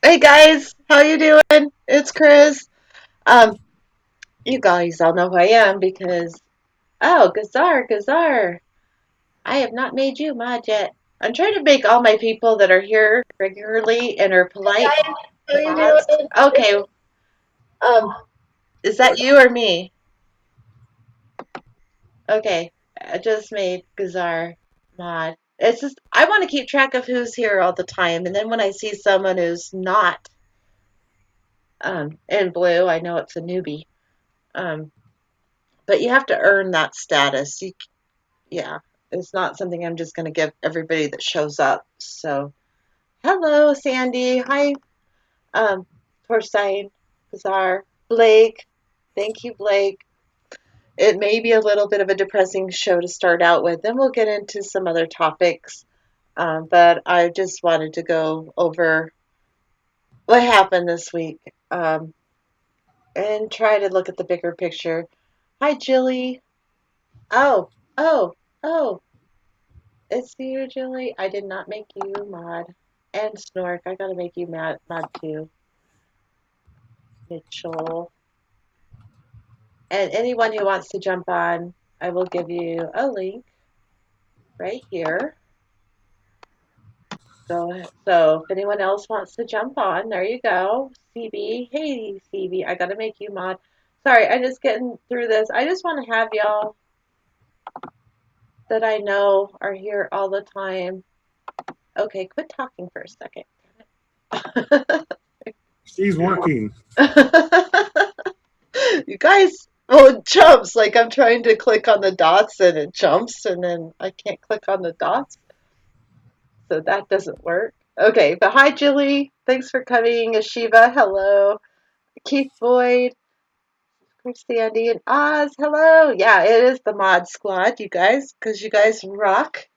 Hey guys, how you doing? It's Chris. Um, you guys all know who I am because Gazar. I have not made you mod yet. I'm trying to make all my people that are here regularly and are polite Guys, how you mods. doing? Okay, Um, is that you or me? Okay, I just made Gazar mod. It's just I want to keep track of who's here all the time, and then when I see someone who's not in blue, I know it's a newbie. Um, but you have to earn that status. Yeah, it's not something I'm just going to give everybody that shows up. So, hello, Sandy. Hi, um, Porcine, Bizarre, Blake. Thank you, Blake. It may be a little bit of a depressing show to start out with, then we'll get into some other topics. But I just wanted to go over what happened this week and try to look at the bigger picture. Hi, Jilly. Oh, oh, oh. It's you, Julie. I did not make you mod. And Snork, I gotta make you mod too. Mitchell. And anyone who wants to jump on, I will give you a link right here. Go ahead. So if anyone else wants to jump on, there you go. CB. Hey, CB. I gotta make you mod. Sorry, I'm just getting through this. I just want to have y'all that I know are here all the time. Okay, quit talking for a second. She's working. You guys, well, it jumps. Like I'm trying to click on the dots and it jumps, and then I can't click on the dots, so that doesn't work. Okay, but hi, Julie. Thanks for coming. Ashiva, hello. Keith Boyd, Sandy, and Oz, hello. Yeah, it is the Mod Squad, you guys, because you guys rock,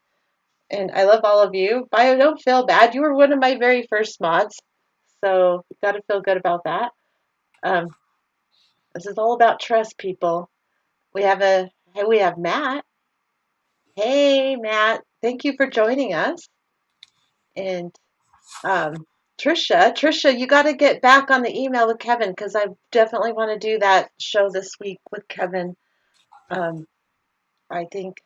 and I love all of you. But I don't feel bad. You were one of my very first mods, so you got to feel good about that. Um, this is all about trust, people. We have Matt. Hey, Matt. Thank you for joining us. And um, Trisha, you got to get back on the email with Kevin because I definitely want to do that show this week with Kevin. Um, I think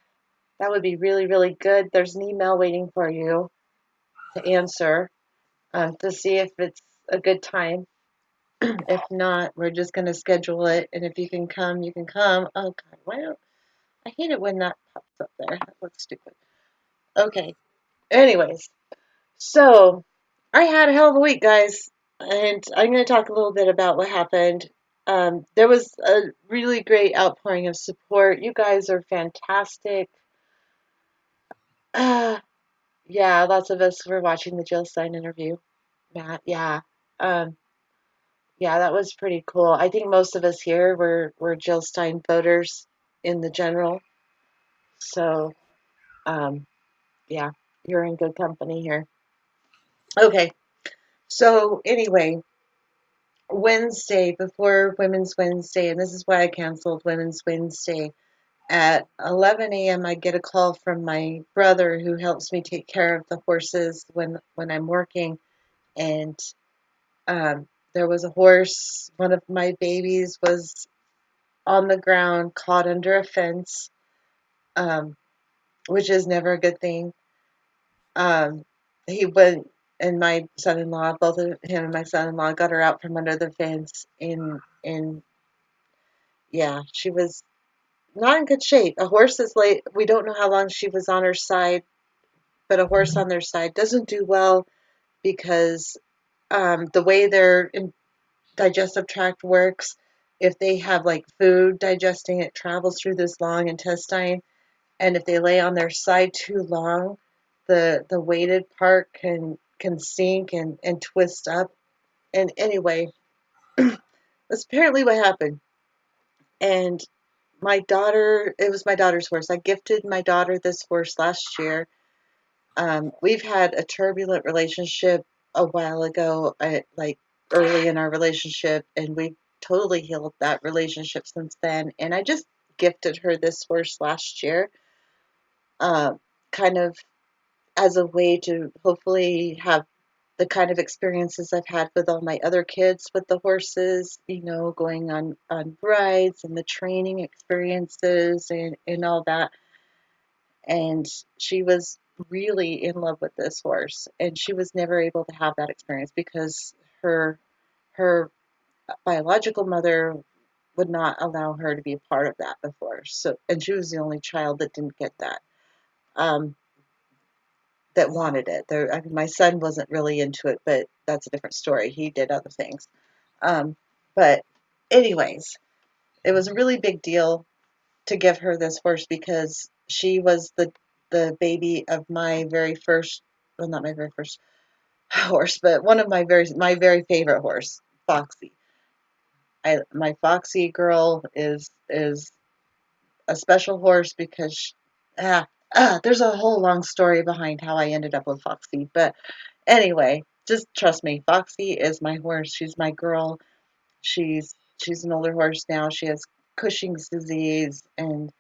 that would be really, really good. There's an email waiting for you to answer to see if it's a good time. If not, we're just going to schedule it. And if you can come, you can come. Oh, God. Why don't I hate it when that pops up there? That looks stupid. Okay. Anyways, so I had a hell of a week, guys, and I'm going to talk a little bit about what happened. There was a really great outpouring of support. You guys are fantastic. Uh, yeah, lots of us were watching the Jill Stein interview. Matt, yeah. Um, yeah, that was pretty cool. I think most of us here were Jill Stein voters in the general. So, um, yeah, you're in good company here. Okay, so anyway, Wednesday before Women's Wednesday, and this is why I canceled Women's Wednesday. At 11 a.m., I get a call from my brother who helps me take care of the horses when I'm working, and there was a horse. One of my babies was on the ground, caught under a fence, um, which is never a good thing. Um, he went, and my son-in-law, both of him and my son-in-law, got her out from under the fence, and yeah, she was not in good shape. A horse is late. We don't know how long she was on her side, but a horse on their side doesn't do well because the way their digestive tract works, if they have like food digesting, it travels through this long intestine, and if they lay on their side too long, the weighted part can sink and twist up. And anyway, that's apparently what happened. And my daughter, it was my daughter's horse. I gifted my daughter this horse last year. We've had a turbulent relationship a while ago, like early in our relationship, and we totally healed that relationship since then. And I just gifted her this horse last year, uh, kind of as a way to hopefully have the kind of experiences I've had with all my other kids with the horses, going on rides and the training experiences and all that. And she was really in love with this horse, and she was never able to have that experience because her biological mother would not allow her to be a part of that before. So, and she was the only child that didn't get that. Um, that wanted it. I mean, my son wasn't really into it, but that's a different story. He did other things. Um, but, anyways, it was a really big deal to give her this horse because she was the baby of my very first, well, not my very first horse, but one of my very favorite horse, Foxy. My Foxy girl is a special horse because there's a whole long story behind how I ended up with Foxy, but anyway, just trust me. Foxy is my horse. She's my girl. She's an older horse now. She has Cushing's disease, and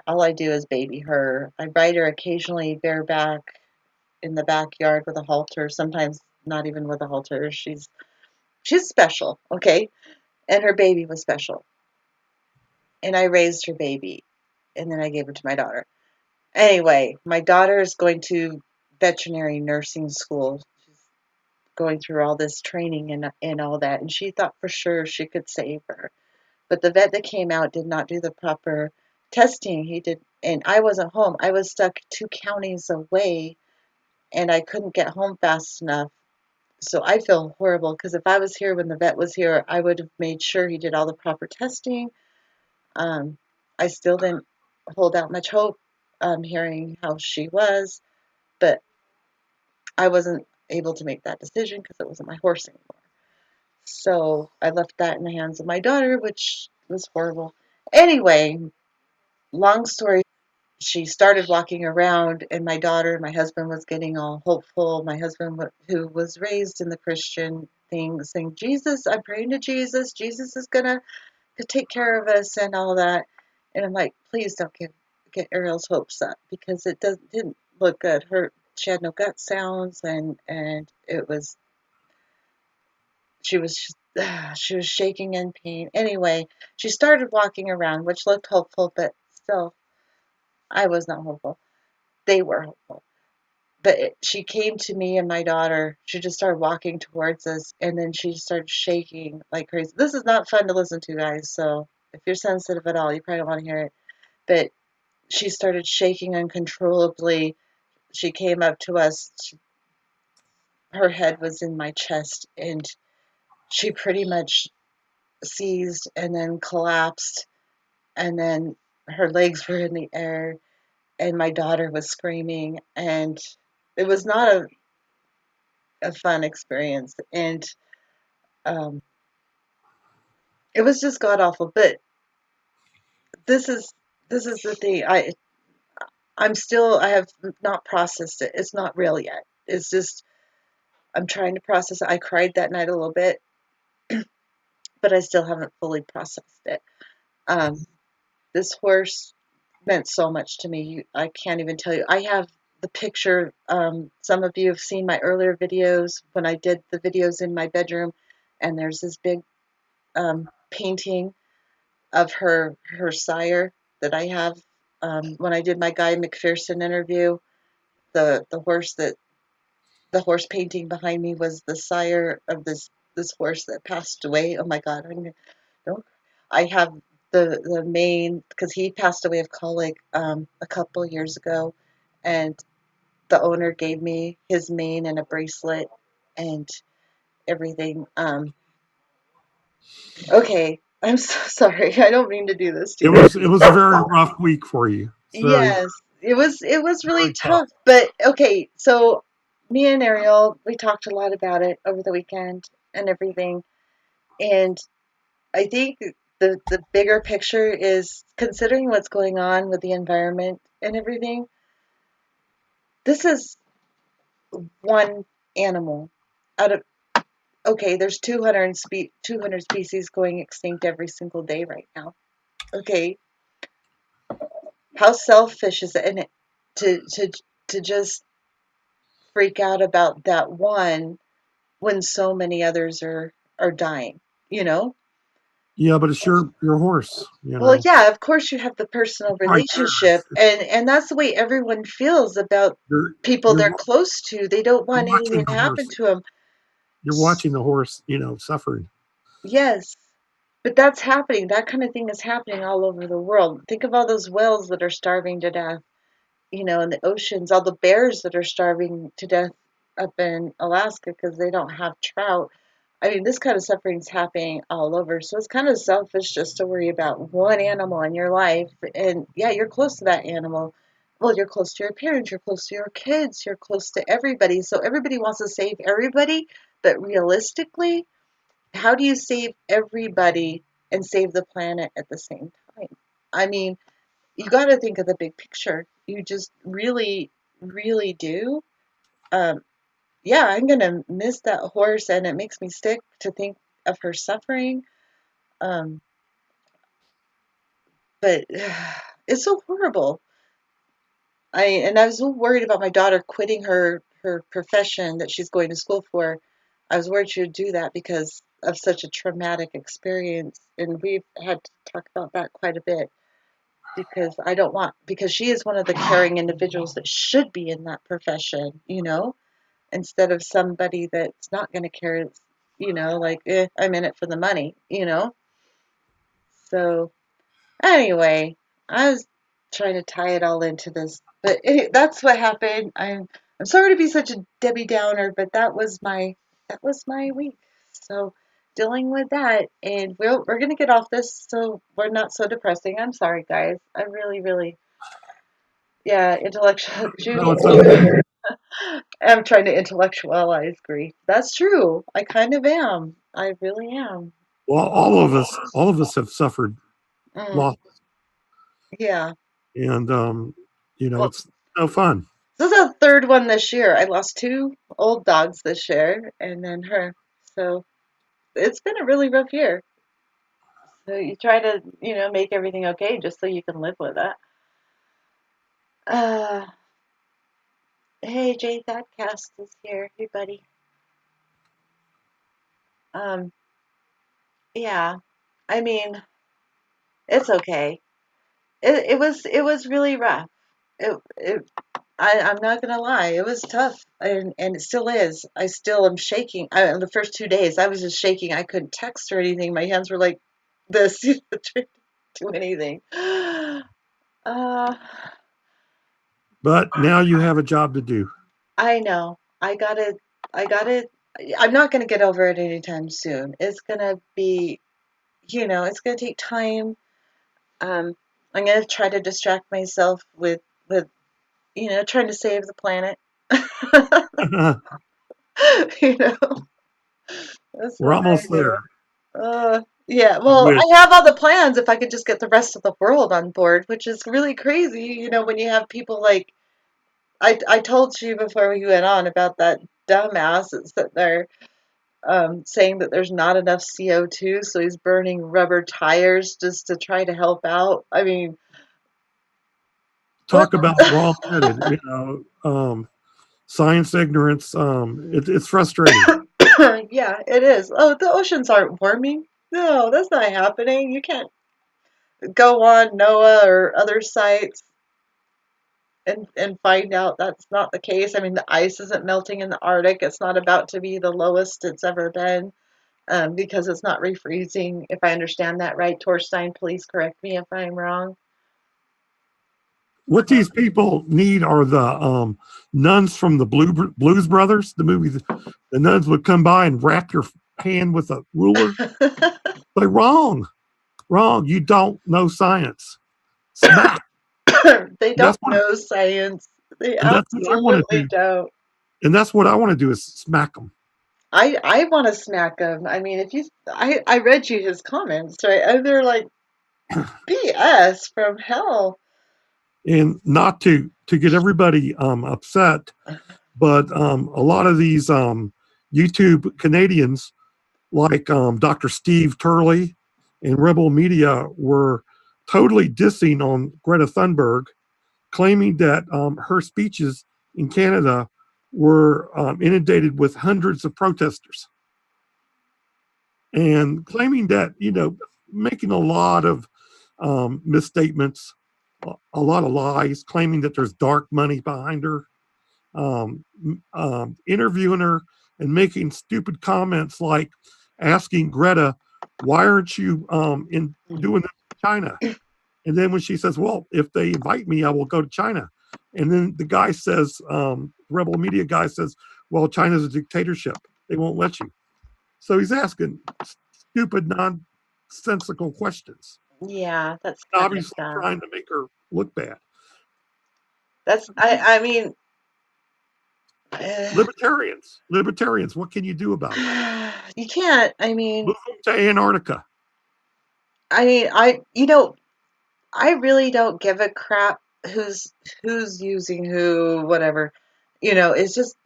all I do is baby her. I ride her occasionally bareback in the backyard with a halter. Sometimes not even with a halter. She's special, okay? And her baby was special. And I raised her baby, and then I gave her to my daughter. Anyway, my daughter is going to veterinary nursing school. She's going through all this training and all that, and she thought for sure she could save her. But the vet that came out did not do the proper testing. He did, and I wasn't home. I was stuck 2 counties away, and I couldn't get home fast enough. So I feel horrible because if I was here when the vet was here, I would have made sure he did all the proper testing. Um, I still didn't hold out much hope, hearing how she was, but I wasn't able to make that decision because it wasn't my horse anymore. So I left that in the hands of my daughter, which was horrible. Anyway, long story, she started walking around, and my husband was getting all hopeful. My husband, who was raised in the Christian thing, saying, Jesus, I'm praying to Jesus. Jesus is going to take care of us and all that. And I'm like, please don't get Ariel's hopes up because didn't look good. She had no gut sounds, and it was she was she was shaking in pain. Anyway, she started walking around, which looked hopeful, but still, I was not hopeful. They were hopeful. But she came to me and my daughter. She just started walking towards us, and then she started shaking like crazy. This is not fun to listen to, guys. So if you're sensitive at all, you probably don't want to hear it. But she started shaking uncontrollably. She came up to us. Her head was in my chest, and she pretty much seized and then collapsed, and then her legs were in the air, and my daughter was screaming, and it was not a fun experience, and um, it was just god awful. But this is this is the thing. I have not processed it. It's not real yet. It's just I'm trying to process it. I cried that night a little bit, but I still haven't fully processed it. Um, this horse meant so much to me. I can't even tell you. I have the picture. Some of you have seen my earlier videos when I did the videos in my bedroom, and there's this big painting of her sire that I have. When I did my Guy McPherson interview, the horse that the horse painting behind me was the sire of this horse that passed away. Oh my God! Don't. I have the mane because he passed away of colic a couple years ago, and the owner gave me his mane and a bracelet and everything. Okay, I'm so sorry. I don't mean to do this to It you. was a very rough week for you. It's Yes, it was really very tough. tough, but okay. So me and Ariel, we talked a lot about it over the weekend and everything, and I think the bigger picture is considering what's going on with the environment and everything. This is one animal out of okay, there's 200 species going extinct every single day right now. Okay, how selfish is it? And to just freak out about that one when so many others are dying, you know? Yeah, but it's your horse, you Well, know. yeah, of course you have the personal Right there. relationship, and that's the way everyone feels about You're people you're they're close to. They don't you're want watching anything the to happen horse. to them. You're watching the horse, you know, suffering. Yes, but that's happening. That kind of thing is happening all over the world. Think of all those whales that are starving to death, in the oceans, all the bears that are starving to death up in Alaska because they don't have trout. I mean, this kind of suffering is happening all over. So it's kind of selfish just to worry about one animal in your life. And yeah, you're close to that animal. Well, you're close to your parents, you're close to your kids, you're close to everybody. So everybody wants to save everybody. But realistically, how do you save everybody and save the planet at the same time? I mean, you got to think of the big picture. You just really, really do. Um, yeah, I'm gonna miss that horse, and it makes me sick to think of her suffering. Um, but it's so horrible. I was so worried about my daughter quitting her profession that she's going to school for. I was worried she would do that because of such a traumatic experience, and we've had to talk about that quite a bit because I don't want because she is one of the caring individuals that should be in that profession, instead of somebody that's not going to care. It's, like, I'm in it for the money. So anyway, I was trying to tie it all into this, but that's what happened. I'm sorry to be such a Debbie Downer, but that was my week. So dealing with that, and we're gonna get off this so we're not so depressing. I'm sorry, guys. I really, really, yeah, intellectual No, Judy. it's okay. I'm trying to intellectualize grief. That's true. I kind of am. I really am. Well, all of us have suffered Mm, loss, yeah. and you know, Well, it's no fun. this is the third one this year. I lost two old dogs this year, and then her. So it's been a really rough year. So you try to, make everything okay just so you can live with it. Uh, hey, Jay Thoughtcast is here. Hey, buddy. Um, yeah. I mean, it's okay. It was really rough. I'm not gonna lie, it was tough, and it still is. I still am shaking. The first 2 days, I was just shaking. I couldn't text or anything. My hands were like this, trying to do anything. Uh, But now you have a job to do. I know. I gotta. I'm not gonna get over it anytime soon. It's gonna be, it's gonna take time. Um, I'm gonna try to distract myself with trying to save the planet. you know, that's We're what I almost do. there. Yeah, I well, wish. I have all the plans if I could just get the rest of the world on board, which is really crazy, when you have people like I told you before we went on about that dumbass that's sitting there saying that there's not enough CO2, so he's burning rubber tires just to try to help out. I mean, what? Talk about wrong-headed. You know, science ignorance. It's frustrating. Yeah, it is. Oh, the oceans aren't warming. No, that's not happening. You can't go on NOAA or other sites and find out that's not the case. I mean, the ice isn't melting in the Arctic. It's not about to be the lowest it's ever been because it's not refreezing. If I understand that right, Torstein, please correct me if I'm wrong. What these people need are the nuns from the Blues Brothers. The movie, the nuns would come by and wrap your hand with a ruler. Like wrong, wrong. You don't know science. Smack. They And don't know science. They that's what I want to absolutely do. don't. And that's what I want to do is smack them. I want to smack him. I mean, if I read you his comments, right? And they're like BS from hell. And not to get everybody upset, but a lot of these YouTube Canadians, like Dr. Steve Turley and Rebel Media, were totally dissing on Greta Thunberg, claiming that her speeches in Canada were inundated with hundreds of protesters, and claiming that, making a lot of misstatements, a lot of lies, claiming that there's dark money behind her, interviewing her and making stupid comments like asking Greta, "Why aren't you in doing this in China?" And then when she says, "Well, if they invite me, I will go to China." And then the guy says, Rebel Media guy says, "Well, China's a dictatorship. They won't let you." So he's asking stupid, nonsensical questions, Yeah, that's kind of obviously sad. trying to make her look bad. I mean, Libertarians, what can you do about it? you can't. I mean, Move them to Antarctica. I really don't give a crap who's using who, whatever. It's just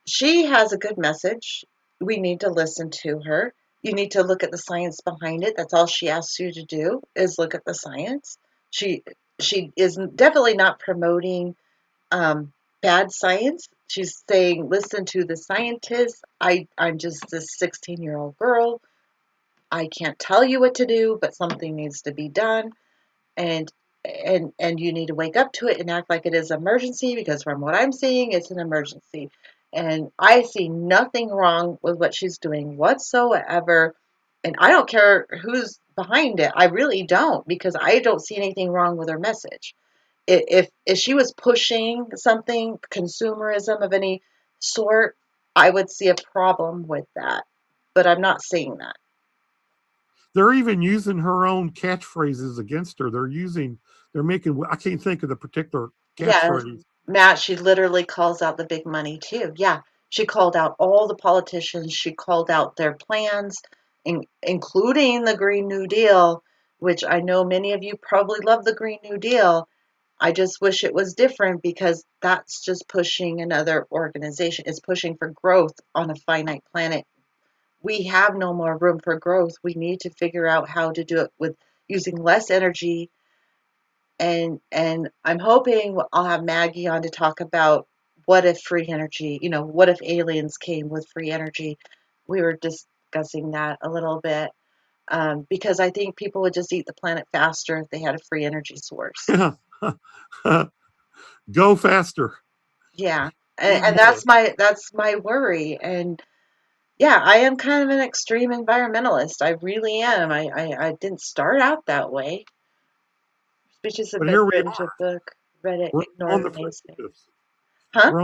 she has a good message. We need to listen to her. You need to look at the science behind it. That's all she asks you to do is look at the science. She she is definitely not promoting um, bad science. She's saying, listen to the scientists. I'm just this 16-year-old girl. I can't tell you what to do, but something needs to be done. And and you need to wake up to it and act like it is an emergency because from what I'm seeing, it's an emergency. And I see nothing wrong with what she's doing whatsoever. And I don't care who's behind it. I really don't because I don't see anything wrong with her message. If she was pushing something, consumerism of any sort, I would see a problem with that. But I'm not seeing that. They're even using her own catchphrases against her. They're making, I can't think of the particular Yeah, catchphrase. Matt, she literally calls out the big money too. Yeah, she called out all the politicians. She called out their plans, including the Green New Deal, which I know many of you probably love the Green New Deal. I just wish it was different because that's just pushing another organization. It's pushing for growth on a finite planet. We have no more room for growth. We need to figure out how to do it with using less energy, and I'm hoping I'll have Maggie on to talk about what if free energy, what if aliens came with free energy. We were discussing that a little bit because I think people would just eat the planet faster if they had a free energy source. Go faster. Yeah, Eat and more. that's my worry. And yeah, I am kind of an extreme environmentalist. I really am. I didn't start out that way, which is a But bit here we cringe are. of book. Read it, We're on ignored the amazing. precipice. Huh?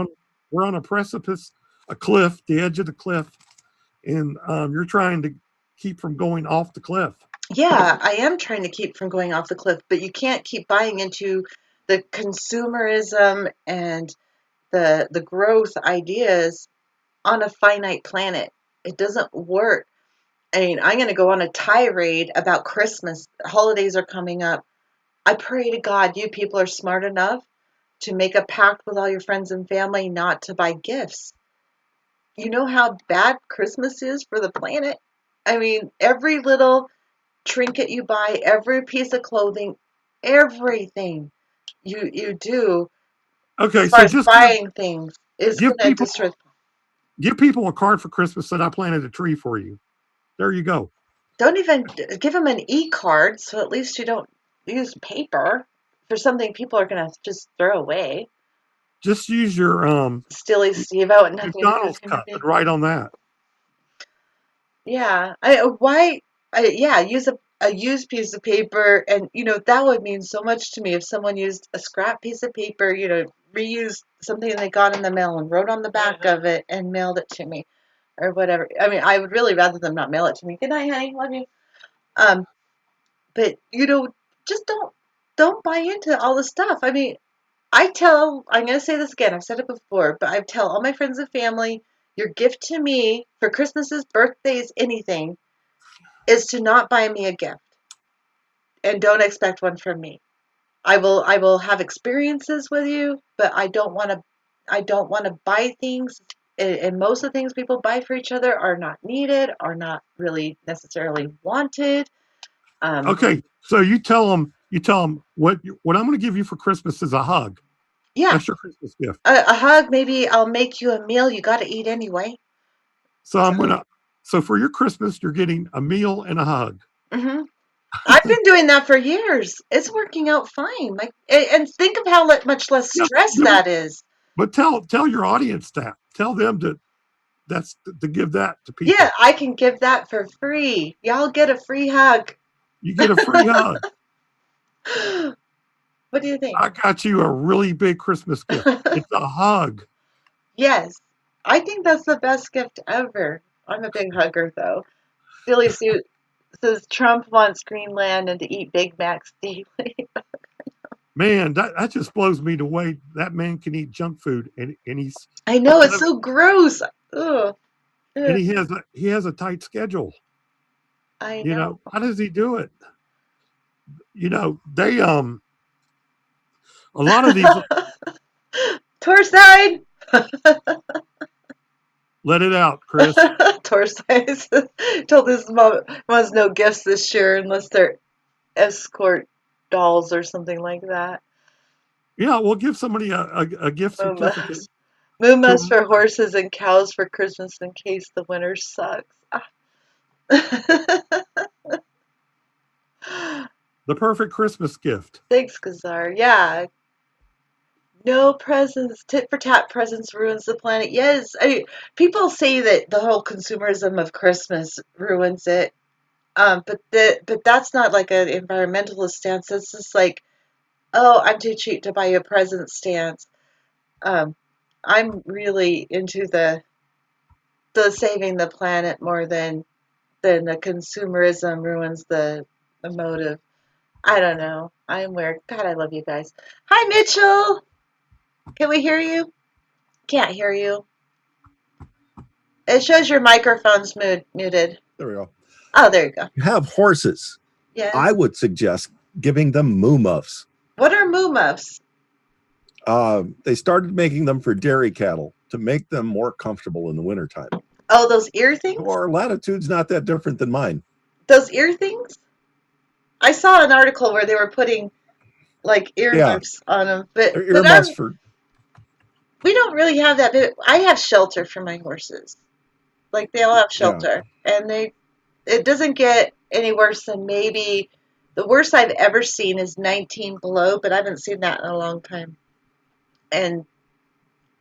We're on a precipice, a cliff, the edge of the cliff, and you're trying to keep from going off the cliff. Yeah, I am trying to keep from going off the cliff, but you can't keep buying into the consumerism and the growth ideas on a finite planet. It doesn't work. I mean, I'm going to go on a tirade about Christmas. Holidays are coming up. I pray to God you people are smart enough to make a pact with all your friends and family not to buy gifts. You know how bad Christmas is for the planet? I mean, every little trinket you buy, every piece of clothing, everything you do as Okay, far so as just buying things is give going to people destroy. give people a card for Christmas that I planted a tree for you. There you go. Don't even give them an e-card, so at least you don't use paper for something people are going to just throw away. Just use your Stilly Steve out and nothing to do McDonald's with human cup being. and write on that. Yeah, yeah, use a used piece of paper, and that would mean so much to me if someone used a scrap piece of paper, reused something they got in the mail and wrote on the back of it and mailed it to me or whatever. I mean, I would really rather them not mail it to me. Good night, honey, love you. Um, but just don't buy into all the stuff. I mean, I'm going to say this again. I've said it before, but I tell all my friends and family, your gift to me for Christmases, birthdays, anything is to not buy me a gift and don't expect one from me. I will have experiences with you, but I don't want to buy things, and most of the things people buy for each other are not needed, are not really necessarily wanted. Um, Okay, so you tell them what I'm going to give you for Christmas is a hug. Yeah, That's your Christmas gift. a hug. Maybe I'll make you a meal. You got to eat anyway. So so for your Christmas, you're getting a meal and a hug. Hmm. I've been doing that for years. It's working out fine. Like, and think of how much less Yeah, stress yeah, that is. but tell your audience that. Tell them to give that to Yeah, people. I can give that for free. Y'all get a free hug. You get a free hug. What do you think? I got you a really big Christmas gift. It's a hug. Yes, I think that's the best gift ever. I'm a big hugger, though. Billy Sue says Trump wants Greenland and to eat Big Macs daily. Man, that just blows me away. That man can eat junk food and he's I know, kind it's of so gross. Ugh. and Ugh. he has a tight schedule. I You know. know, how does he do it? You know, they a lot of these Torside! let it out, Chris. Torside told his mom wants no gifts this year unless they're escort dolls or something like that. Yeah, we'll give somebody a gift certificate Mumas. to Mumas a for horses and cows for Christmas in case the winter sucks. the perfect Christmas gift. Thanks, Kazar. Yeah. No presents. Tit for tat presents ruins the planet. Yes. People say that the whole consumerism of Christmas ruins it. But that's not like an environmentalist stance. It's just like, oh, I'm too cheap to buy you a present stance. Um, I'm really into the saving the planet more than the consumerism ruins the motive. I don't know. I'm weird. God, I love you guys. Hi, Mitchell. Can we hear you? Can't hear you. It shows your microphone's muted. There we go. Oh, there you go. You have horses. I Yes. would suggest giving them moo muffs. What are moo muffs? They started making them for dairy cattle to make them more comfortable in the wintertime. Oh, those ear things? Our latitude's not that different than mine. Those ear things? I saw an article where they were putting like Yeah, earmuffs on them, they're but earmuffs for. we don't really have that. But I have shelter for my horses. Like they all have Yeah, shelter, and it doesn't get any worse than maybe the worst I've ever seen is 19 below, but I haven't seen that in a long time, and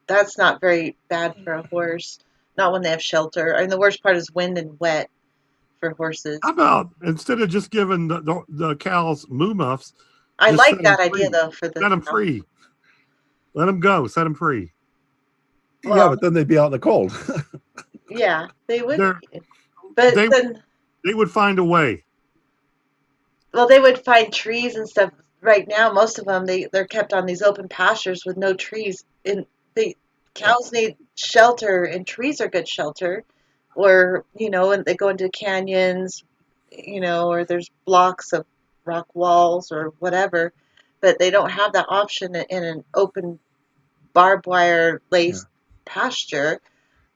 that's not very bad for a horse. Not when they have shelter. I mean, the worst part is wind and wet for How horses. about instead of just giving the cows moo muffs, I just like set them that idea free. though for the Set them cow. free. Let them go. Set them free. yeah, Well, but then they'd be out in the cold. yeah, they would They're be. But they then, they would find a way. well, they would find trees and stuff. Right now, most of them they're kept on these open pastures with no trees. And the Yeah, cows need shelter, and trees are good shelter. Or and they go into canyons, or there's blocks of rock walls or whatever. But they don't have that option in an open barbed wire yeah. laced pasture,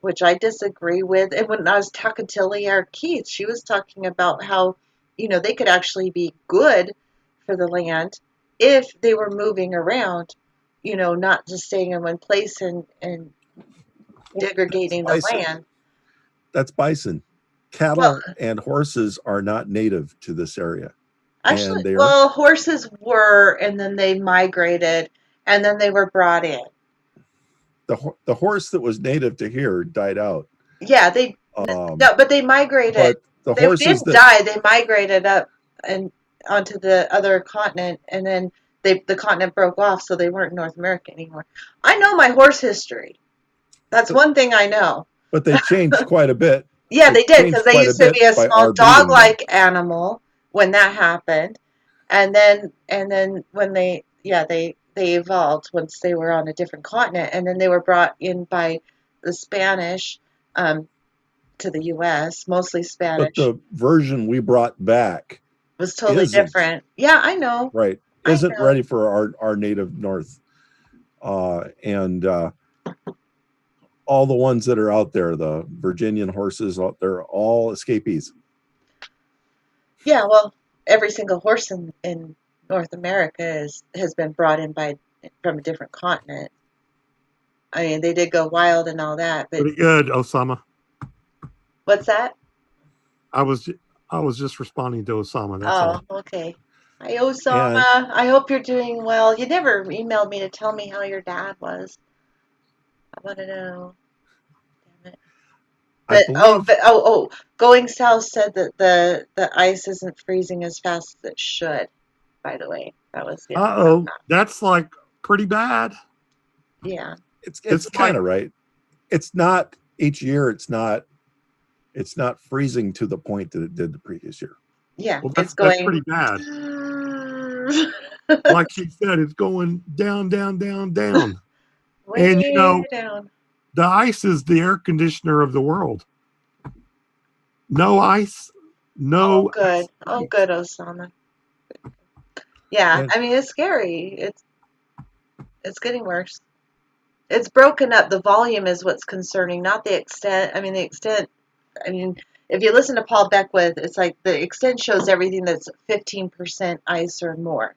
which I disagree with. And when I was talking to Leah Keith, she was talking about how, they could actually be good for the land if they were moving around, not just staying in one place and Well, that's degrading the bison. land. That's bison. Well, Cattle and horses are not native to this area, actually, and they are well, horses were, and then they migrated, and then they were brought in. the horse that was native to here died out. Yeah, they Um, no, but they migrated. but the They horses didn't that die. They migrated up and onto the other continent, and then the continent broke off, so they weren't North America anymore. I know my horse history. That's but one thing I know. but they changed quite a bit. Yeah, They they did because changed they quite a used to bit be a by small our breeding them. dog-like animal when that happened, and then when they evolved once they were on a different continent, and then they were brought in by the Spanish um, to the U.S., mostly But Spanish. the version we brought back Was totally isn't different. Yeah, I know. right, I isn't know. ready for our native north. And all the ones that are out there, the Virginian horses, they're all escapees. Yeah, well, every single horse in North America has been brought in by from a different continent. I mean, they did go wild and all that, but Pretty good, Osama. what's that? I was just responding to Osama. That's Oh, all. okay. Hi, Osama. And I hope you're doing well. You never emailed me to tell me how your dad was. I want to know. Damn it. I believe Going South said that the ice isn't freezing as fast as it should. By the way, that was the That's like pretty bad. yeah. it's It's kind like of right. It's not each year. It's not freezing to the point that it did the previous year. Yeah, well, it's that's going pretty bad. Like she said, it's going down, down, down, down. And way down. the ice is the air conditioner of the world. No ice, Oh, no good. ice. Oh, good, Osama. Yeah, And I mean it's scary. It's getting worse. It's broken up. The volume is what's concerning, not the extent. I mean, the extent. I mean, if you listen to Paul Beckwith, it's like the extent shows everything that's 15% ice or more.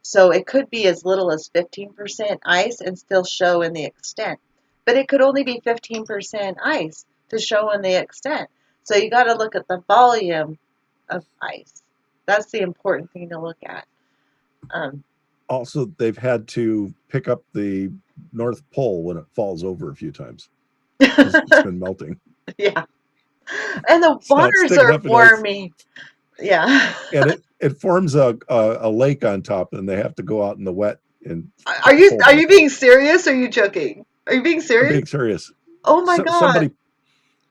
So it could be as little as 15% ice and still show in the extent. But it could only be 15% ice to show in the extent. So you got to look at the volume of ice. That's the important thing to look at. also, they've had to pick up the North Pole when it falls over a few times because it's been melting. Yeah. And the It's not waters sticking are up in ice, warming. Yeah. and it forms a lake on top, and they have to go out in the wet and Are put the you pole are back you up. being serious or are you joking? Are you being I'm serious? being serious. Oh my So, God.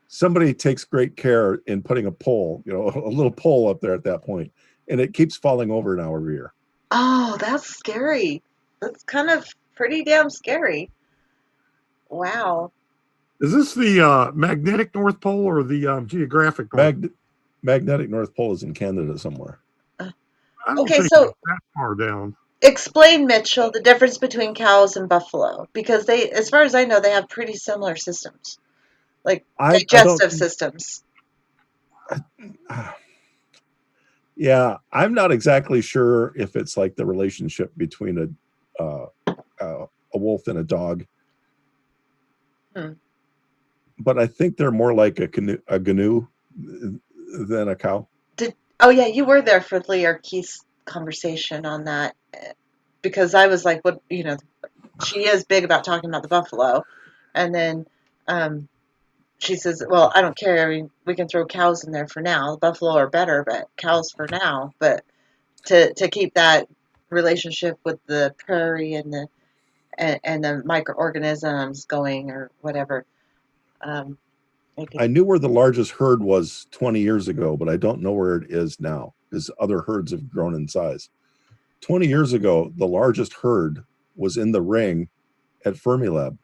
somebody takes great care in putting a pole, a little pole up there at that point, and it keeps falling over now every year. Oh, that's scary. That's kind of pretty damn scary. Wow. Is this the magnetic North Pole or the geographic North? Magnetic North Pole is in Canada somewhere. Uh, I don't Okay, think it's so that far down. explain, Mitchell, the difference between cows and buffalo because they, as far as I know, they have pretty similar systems, like I don't. digestive systems. Yeah, I'm not exactly sure if it's like the relationship between a wolf and a dog, Hmm. but I think they're more like a gnu than a cow. Oh yeah, you were there for Lee or Keith's conversation on that because I was like, what, she is big about talking about the buffalo, and then um, she says, "Well, I don't care. I mean, we can throw cows in there for now. The buffalo are better, but cows for now. But to keep that relationship with the prairie and the microorganisms going or whatever. Um, I could, I knew where the largest herd was 20 years ago, but I don't know where it is now because other herds have grown in size. 20 years ago, the largest herd was in the ring at Fermilab.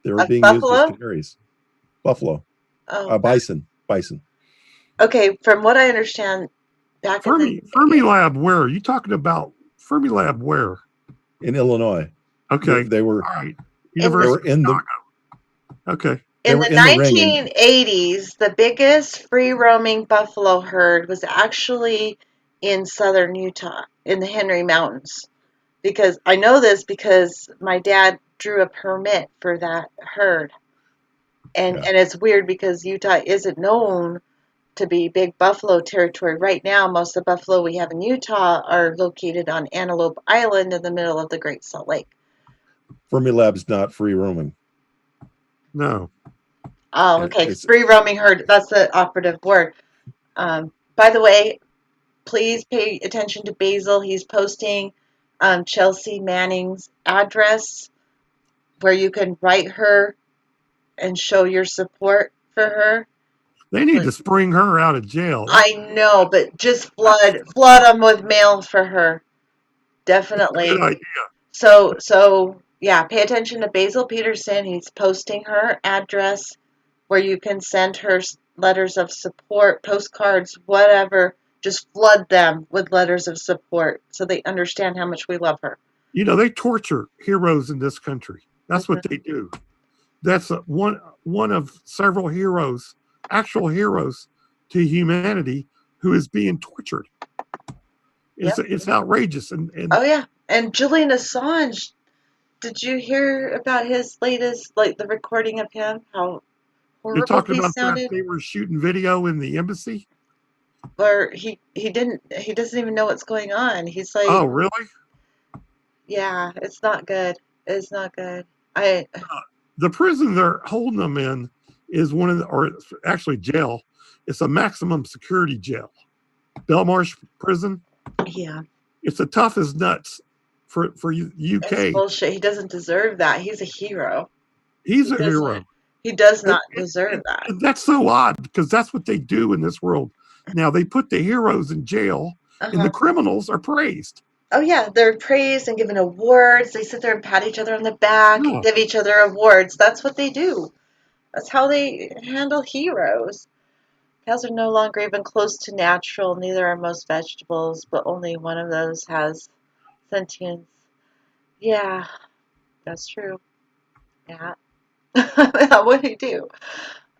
They were of being used as buffalo. canaries. Buffalo, Oh, bison. okay. From what I understand, back in the Fermilab, where are you talking about? Fermilab, where? In Illinois. Okay, They were all right. in they University were in the Okay, they in were the in the ring, and 1980s, the biggest free roaming buffalo herd was actually in southern Utah in the Henry Mountains. Because I know this because my dad drew a permit for that herd. And yeah, and it's weird because Utah isn't known to be big buffalo territory. Right now, most of the buffalo we have in Utah are located on Antelope Island in the middle of the Great Salt Lake. Fermilab's not free roaming. no. Oh, okay. It's Free roaming herd. That's the operative word. By the way, please pay attention to Basil. He's posting Chelsea Manning's address where you can write her and show your support for her. They need to spring her out of jail. I know, but just flood them with mail for her. That's a good Definitely. idea. So yeah, pay attention to Basil Peterson. He's posting her address where you can send her letters of support, postcards, whatever. Just flood them with letters of support so they understand how much we love her. They torture heroes in this country. That's what Mhm. they do. That's one of several heroes, actual heroes to humanity, who is being tortured. Yep. It's outrageous, and Oh yeah. And Julian Assange, did you hear about his latest, like the recording of him? How You're horrible talking he about that sounded? they were shooting video in the embassy? Or he doesn't even know what's going on. He's Oh, like, really? yeah, it's not good. It's not good. I The prison they're holding them in is one of the, or it's actually jail. It's a maximum security jail. Belmarsh prison. yeah, It's the tough as nuts for it's UK. bullshit. He doesn't deserve that. He's a hero. He's He a does not. hero. He does And, not deserve that. and that's so odd because that's what they do in this world. Now they put the heroes in jail and the Uh-huh. criminals are praised. Oh yeah, they're praised and given awards. They sit there and pat each other on the back and Yeah. give each other awards. That's what they do. That's how they handle heroes. Cows are no longer even close to natural, neither are most vegetables, but only one of those has sentience. Yeah, that's true. Yeah. What do you do?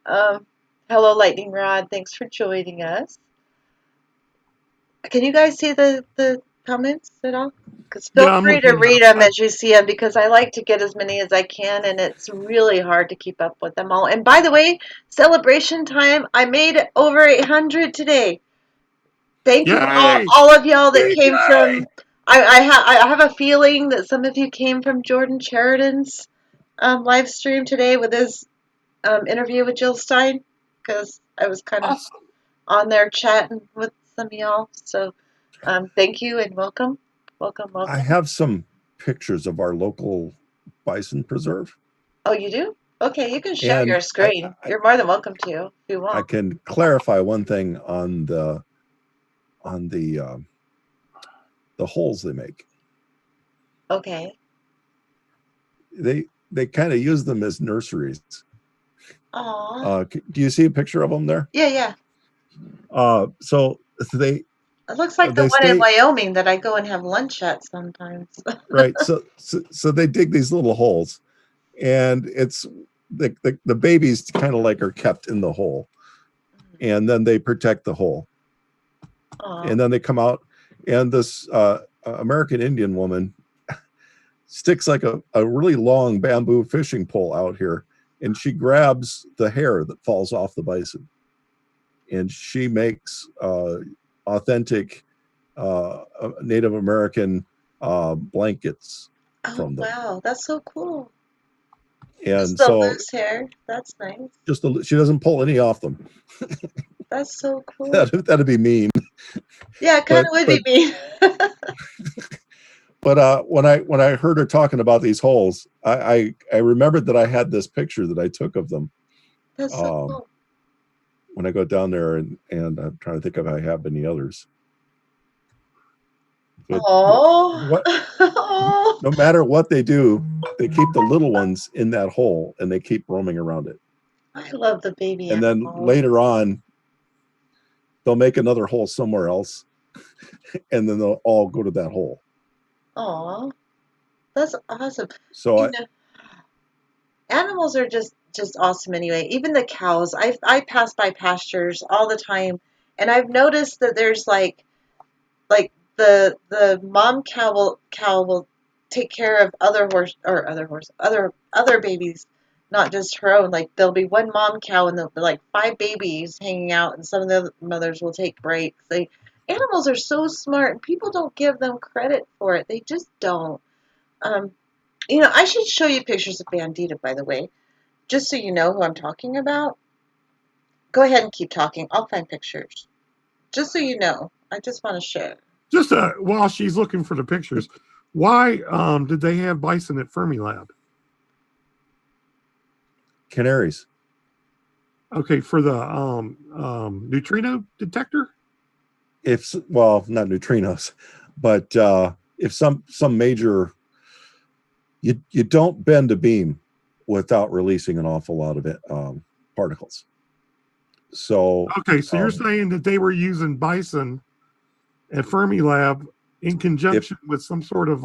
Um, Hello, Lightning Rod. Thanks for joining us. Can you guys see the comments at all? Because feel Yeah, I'm free to looking read at them as you see them because I like to get as many as I can, and it's really hard to keep up with them all. And by the way, celebration time, I made over 800 today. Thank you Yay! all of y'all that Big came yay! from. I have a feeling that some of you came from Jordan Sheridan's live stream today with his interview with Jill Stein because I was kind of Awesome. on there chatting with some of y'all. So thank you and welcome. Welcome, I welcome. have some pictures of our local bison preserve, Oh, you do? Okay, you can share and your screen. You're more than welcome to if you I want. can clarify one thing on the holes they make. Okay. They kind of use them as nurseries. Aw. Do you see a picture of them there? Yeah, yeah. So they It looks like the they one in stay Wyoming that I go and have lunch at sometimes. right. So they dig these little holes, and it's the babies kind of like are kept in the hole, and then they protect the hole, Aw. and then they come out, and this American Indian woman sticks like a really long bamboo fishing pole out here, and she grabs the hair that falls off the bison, and she makes authentic Native American blankets Oh, from them. wow. That's so cool. And Just the so loose hair. That's nice. she doesn't pull any off them. That's so cool. That'd be mean. Yeah, it kind of would be me. But when I heard her talking about these holes, I remembered that I had this picture that I took of them That's so cool. when I go down there, and I'm trying to think if I have any others. But Oh. no matter what they do, they keep the little ones in that hole and they keep roaming around it. I love the baby And then animals. later on, they'll make another hole somewhere else, and then they'll all go to that hole. Aw. That's awesome. So You know, animals are just awesome anyway. Even the cows. I pass by pastures all the time, and I've noticed that there's like the mom cow will take care of other babies, not just her own. Like there'll be one mom cow and there'll be like five babies hanging out, and some of the other mothers will take breaks. Animals are so smart, and people don't give them credit for it. They just don't. Um, I should show you pictures of Bandita, by the way, just so you know who I'm talking about. Go ahead and keep talking. I'll find pictures. Just so you know. I just want to share. Just while she's looking for the pictures, why did they have bison at Fermilab? canaries. Okay, for the neutrino detector. Well, not neutrinos, but if some major, you don't bend a beam without releasing an awful lot of it, particles. So Okay, so you're saying that they were using bison at Fermilab in conjunction with some sort of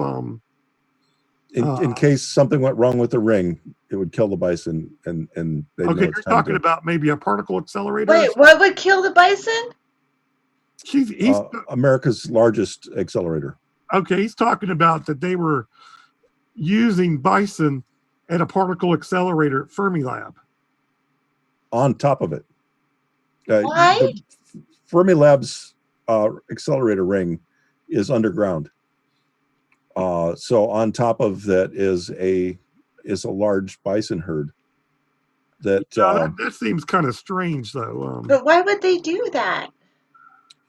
in case something went wrong with the ring, it would kill the bison, and they okay, you're talking about maybe a particle accelerator. Wait, what would kill the bison? He's America's largest accelerator. Okay, he's talking about that they were using bison at a particle accelerator at Fermilab. On top of it. Why? The Fermilab's accelerator ring is underground. So on top of that is a large bison herd. That seems kind of strange, though. But why would they do that?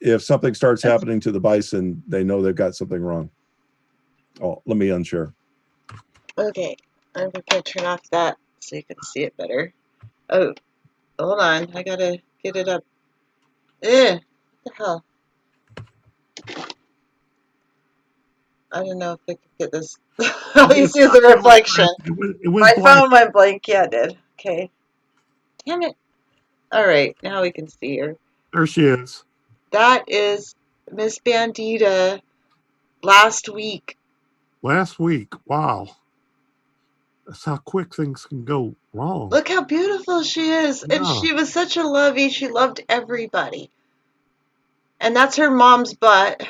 If something starts happening to the bison, they know they've got something wrong. Oh, let me unshare. Okay, I'm gonna turn off that so you can see it better. Oh, hold on, I gotta get it up. What the hell? I don't know if I can get this. All you It's see is not the showing reflection. blank. It My went blank. phone went blank. Yeah, it did. Okay. Damn it. All right, now we can see her. There she is. That is Miss Bandita last week. Last week. Wow. That's how quick things can go wrong. Look how beautiful she is. And Yeah. she was such a lovey. She loved everybody. And that's her mom's butt.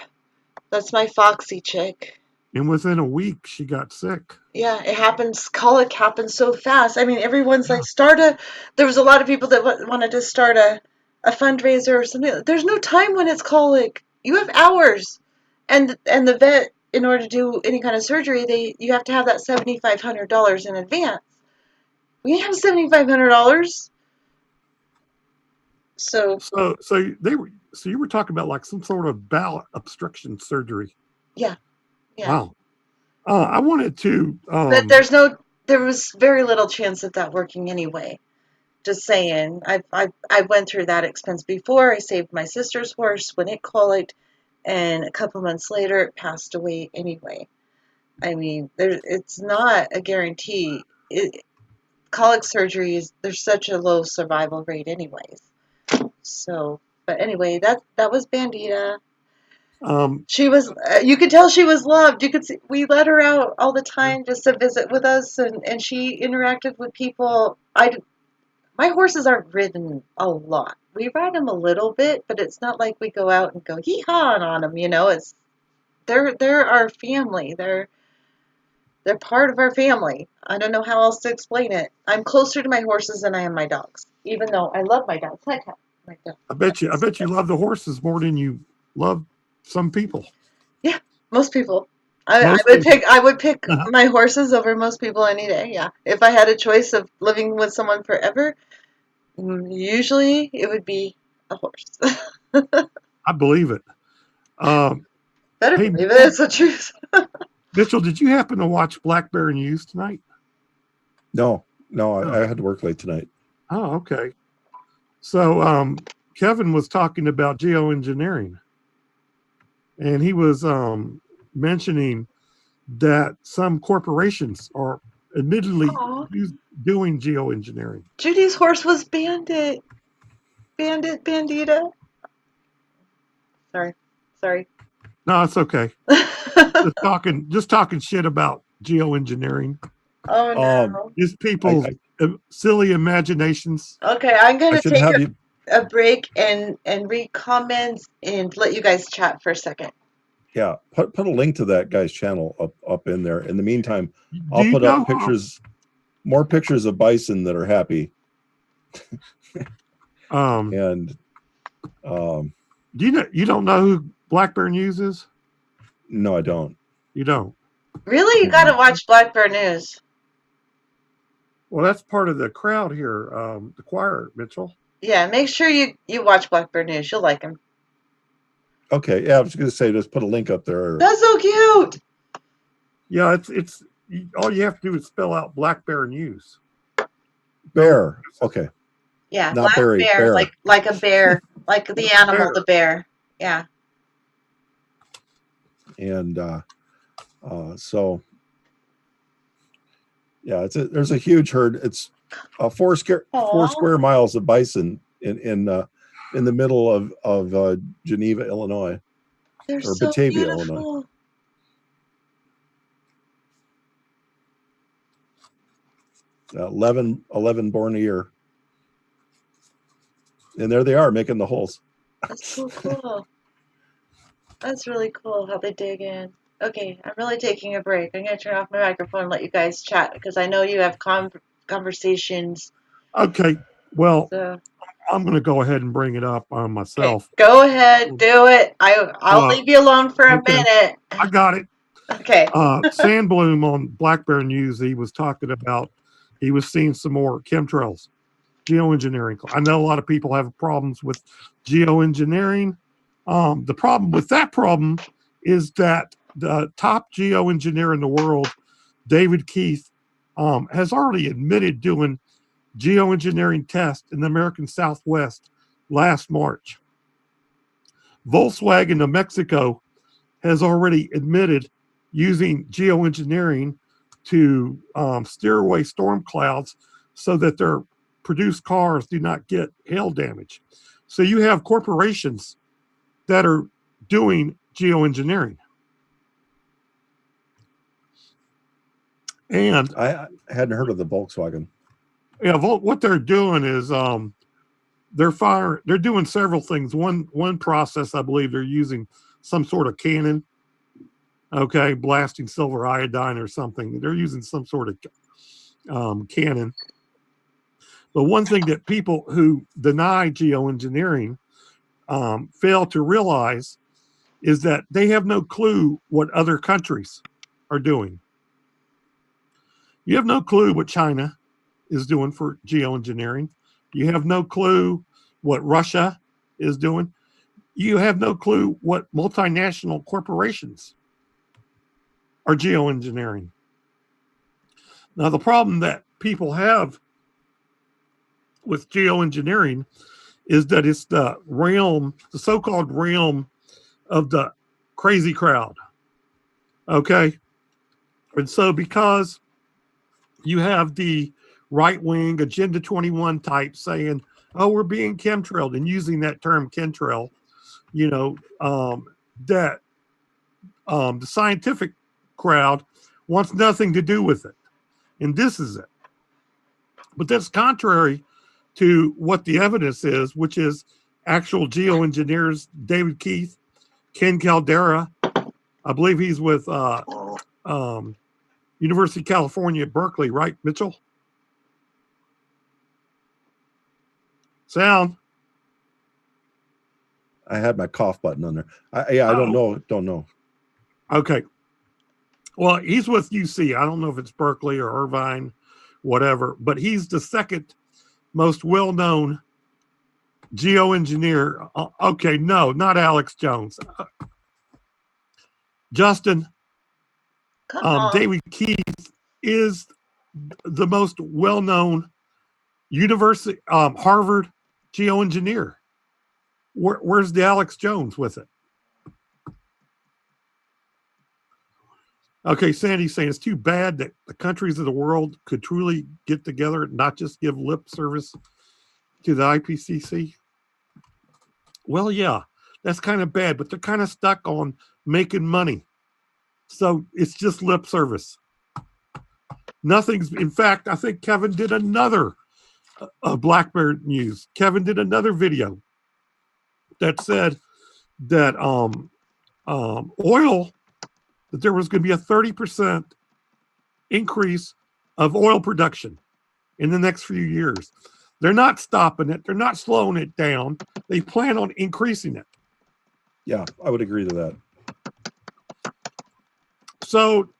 That's my Foxy chick. And within a week, she got sick. Yeah, it happens. Colic happens so fast. I mean, everyone's Yeah. like, there was a lot of people that wanted to start a fundraiser or something. There's no time when it's colic. You have hours. And the vet, in order to do any kind of surgery, you have to have that $7,500 in advance. We have $7,500. So So you were talking about like some sort of bowel obstruction surgery. yeah. Wow. I wanted to. But there was very little chance of that working anyway. Just saying, I went through that expense before. I saved my sister's horse when it colicked, and a couple months later it passed away anyway. I mean, it's not a guarantee. Colic surgery there's such a low survival rate anyways. So, but anyway, that was Bandita. She was, you could tell she was loved. You could see, we let her out all the time just to visit with us, and she interacted with people. My horses aren't ridden a lot. We ride them a little bit, but it's not like we go out and go hee-haw on them, they're our family. They're part of our family. I don't know how else to explain it. I'm closer to my horses than I am my dogs, even though I love my dogs. My dogs. I bet you love the horses more than you love some people. Yeah, most people. I Most would people. I would pick my horses over most people any day. Yeah, if I had a choice of living with someone forever, usually it would be a horse. I believe it. Better Hey, believe it. It's the truth. Mitchell, did you happen to watch Black Bear News tonight? No, I had to work late tonight. Oh, okay. So Kevin was talking about geoengineering, and he was mentioning that some corporations are admittedly Aw. doing geoengineering. Judy's horse was Bandit. Bandita. Sorry. No, it's okay. Just talking shit about geoengineering. Oh no. Just people's silly imaginations. Okay, I'm I gonna should take have you. a break and read comments and let you guys chat for a second. Yeah, put a link to that guy's channel up in there. In the meantime, Do I'll you put know up more pictures of bison that are happy. And do you don't know who Black Bear News is? no, I don't. You don't. Really, you gotta watch Black Bear News. Well, that's part of the crowd here, the choir, Mitchell. Yeah, make sure you watch Black Bear News. You'll like him. Okay, yeah, I was going to say just put a link up there. That's so cute. Yeah, it's all you have to do is spell out Black Bear News. Bear. Okay. Yeah, Not Black berry, bear, bear. like a bear, like the animal, Bear. the bear. Yeah. And so yeah, there's a huge herd. It's 4 square miles of bison in the middle of Geneva, Illinois, They're or so Batavia, beautiful. Illinois. 11 born a year, and there they are making the holes. That's so cool. That's really cool how they dig in. Okay, I'm really taking a break. I'm gonna turn off my microphone and let you guys chat because I know you have conversations. Okay. Well, So I'm going to go ahead and bring it up okay, myself. go ahead, do it. I'll Uh, leave you alone for a okay. minute. I got it. Okay. Sandbloom on Black Bear News, he was talking about, he was seeing some more chemtrails, geoengineering. I know a lot of people have problems with geoengineering. The problem with that problem is that the top geoengineer in the world, David Keith, has already admitted doing geoengineering tests in the American Southwest last March. Volkswagen of Mexico has already admitted using geoengineering to steer away storm clouds so that their produced cars do not get hail damage. So you have corporations that are doing geoengineering. And I hadn't heard of the Volkswagen. yeah, what they're doing is they're doing several things. One process, I believe they're using some sort of cannon, okay, blasting silver iodine or something. They're using some sort of cannon. But one thing that people who deny geoengineering fail to realize is that they have no clue what other countries are doing. You have no clue what China is doing for geoengineering. You have no clue what Russia is doing. You have no clue what multinational corporations are geoengineering. Now, the problem that people have with geoengineering is that it's the realm, the so-called realm of the crazy crowd. Okay. And so because you have the right wing Agenda 21 type saying, oh, we're being chemtrailed and using that term chemtrail, you know, that the scientific crowd wants nothing to do with it. And this is it. But that's contrary to what the evidence is, which is actual geoengineers, David Keith, Ken Caldera. I believe he's with University of California at Berkeley, right, Mitchell? Sound. I had my cough button on there. I don't know. Okay. Well, he's with UC. I don't know if it's Berkeley or Irvine, whatever, but he's the second most well-known geoengineer. Okay, no, not Alex Jones. Justin, Come on. David Keith is the most well-known university, Harvard geoengineer. Where's the Alex Jones with it? Okay, Sandy's saying it's too bad that the countries of the world could truly get together and not just give lip service to the IPCC. Well, yeah, that's kind of bad, but they're kind of stuck on making money. So it's just lip service. Nothing's, in fact, I think Kevin did another Black Bear News. Kevin did another video that said that oil, that there was going to be a 30% increase of oil production in the next few years. They're not stopping it. They're not slowing it down. They plan on increasing it. Yeah, I would agree to that. So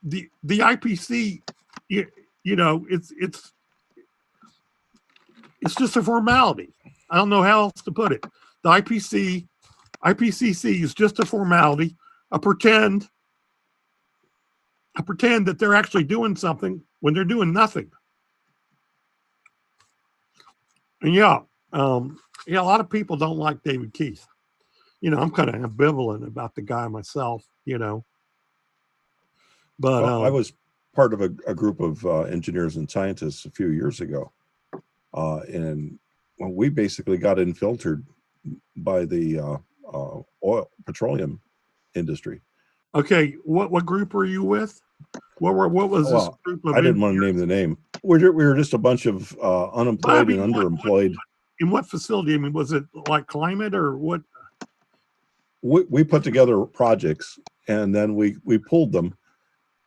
the IPC, you know, it's just a formality. I don't know how else to put it. The IPCC is just a formality, a pretend that they're actually doing something when they're doing nothing. And yeah, a lot of people don't like David Keith. You know, I'm kind of ambivalent about the guy myself, you know. But well, I was part of a group of engineers and scientists a few years ago. And we basically got infiltrated by the petroleum industry. Okay, what group were you with? What was this group of? I didn't want to name the name. We were just a bunch of unemployed and underemployed. In what facility? I mean, was it like climate or what? We put together projects, and then we pooled them.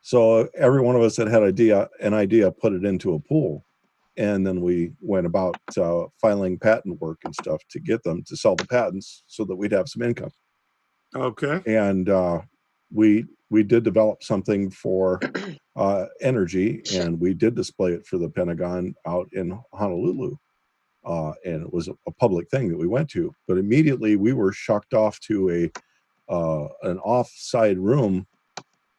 So every one of us that had an idea put it into a pool, and then we went about filing patent work and stuff to get them to sell the patents so that we'd have some income. Okay. And we did develop something for energy, and we did display it for the Pentagon out in Honolulu. And it was a public thing that we went to, but immediately we were shucked off to an offside room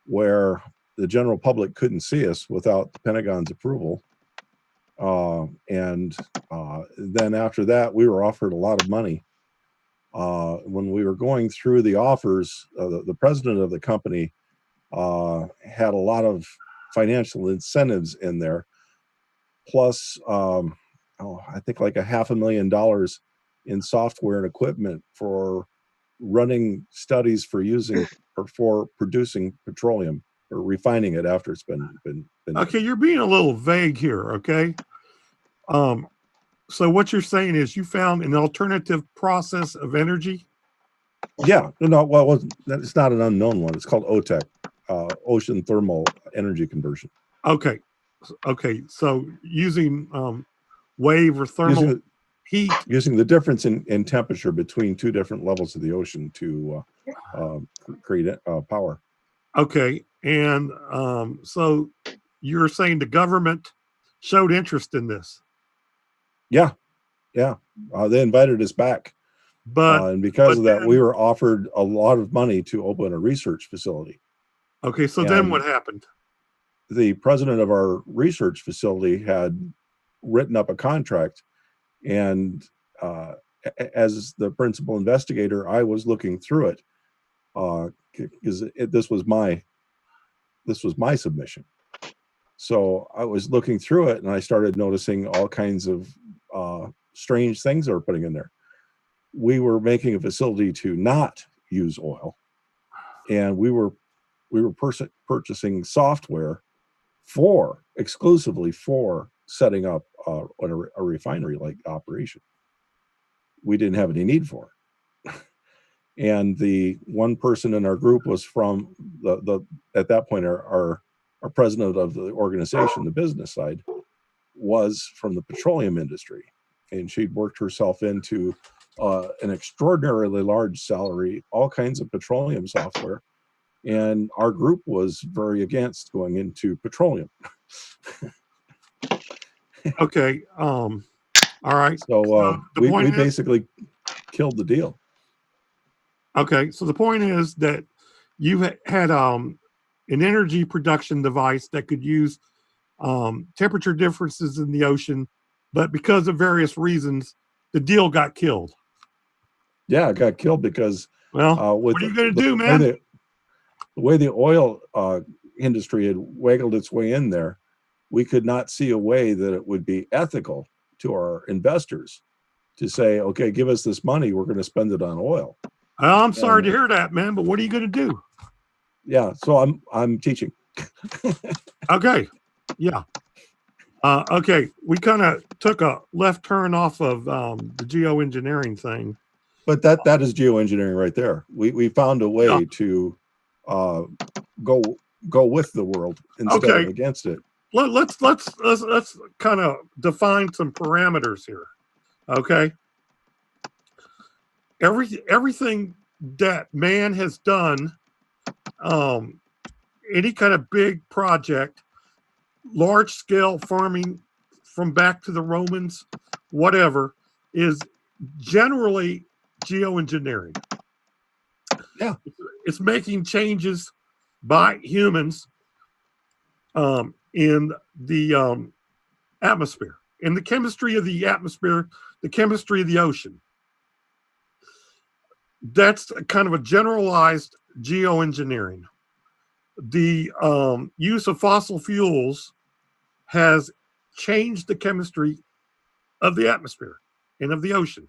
where the general public couldn't see us without the Pentagon's approval. And then after that, we were offered a lot of money. When we were going through the offers, the president of the company had a lot of financial incentives in there, plus I think like $500,000 in software and equipment for running studies for using or for producing petroleum or refining it after it's been Okay, you're being a little vague here. Okay. So what you're saying is you found an alternative process of energy? Yeah, no, well, it's not an unknown one. It's called OTEC, ocean thermal energy conversion. Okay. Okay. So using wave or thermal heat. Using the difference in temperature between two different levels of the ocean to create power. Okay. And so you're saying the government showed interest in this? Yeah. They invited us back. And because of that, we were offered a lot of money to open a research facility. Okay. So then what happened? The president of our research facility had written up a contract, and as the principal investigator, I was looking through it because this was my submission. So I was looking through it, and I started noticing all kinds of strange things they were putting in there. We were making a facility to not use oil, and we were purchasing software exclusively for setting up a refinery like operation. We didn't have any need for it. And the one person in our group was from at that point our president of the organization, the business side, was from the petroleum industry, and she'd worked herself into an extraordinarily large salary, all kinds of petroleum software, and our group was very against going into petroleum. Okay. All right. So we basically killed the deal. Okay. So the point is that you had an energy production device that could use temperature differences in the ocean, but because of various reasons, the deal got killed. Yeah, it got killed because what are you going to do, man? The way the oil industry had waggled its way in there, we could not see a way that it would be ethical to our investors to say, okay, give us this money, we're going to spend it on oil. I'm sorry to hear that, man, but what are you going to do? Yeah, so I'm teaching. Okay. Yeah. Okay. We kind of took a left turn off of the geoengineering thing. But that is geoengineering right there. We found a way to go with the world instead of against it. Let's kind of define some parameters here. Okay. Everything that man has done, any kind of big project, large scale farming from back to the Romans, whatever, is generally geoengineering. Yeah. It's making changes by humans in the atmosphere, in the chemistry of the atmosphere, the chemistry of the ocean. That's kind of a generalized geoengineering. The use of fossil fuels has changed the chemistry of the atmosphere and of the ocean.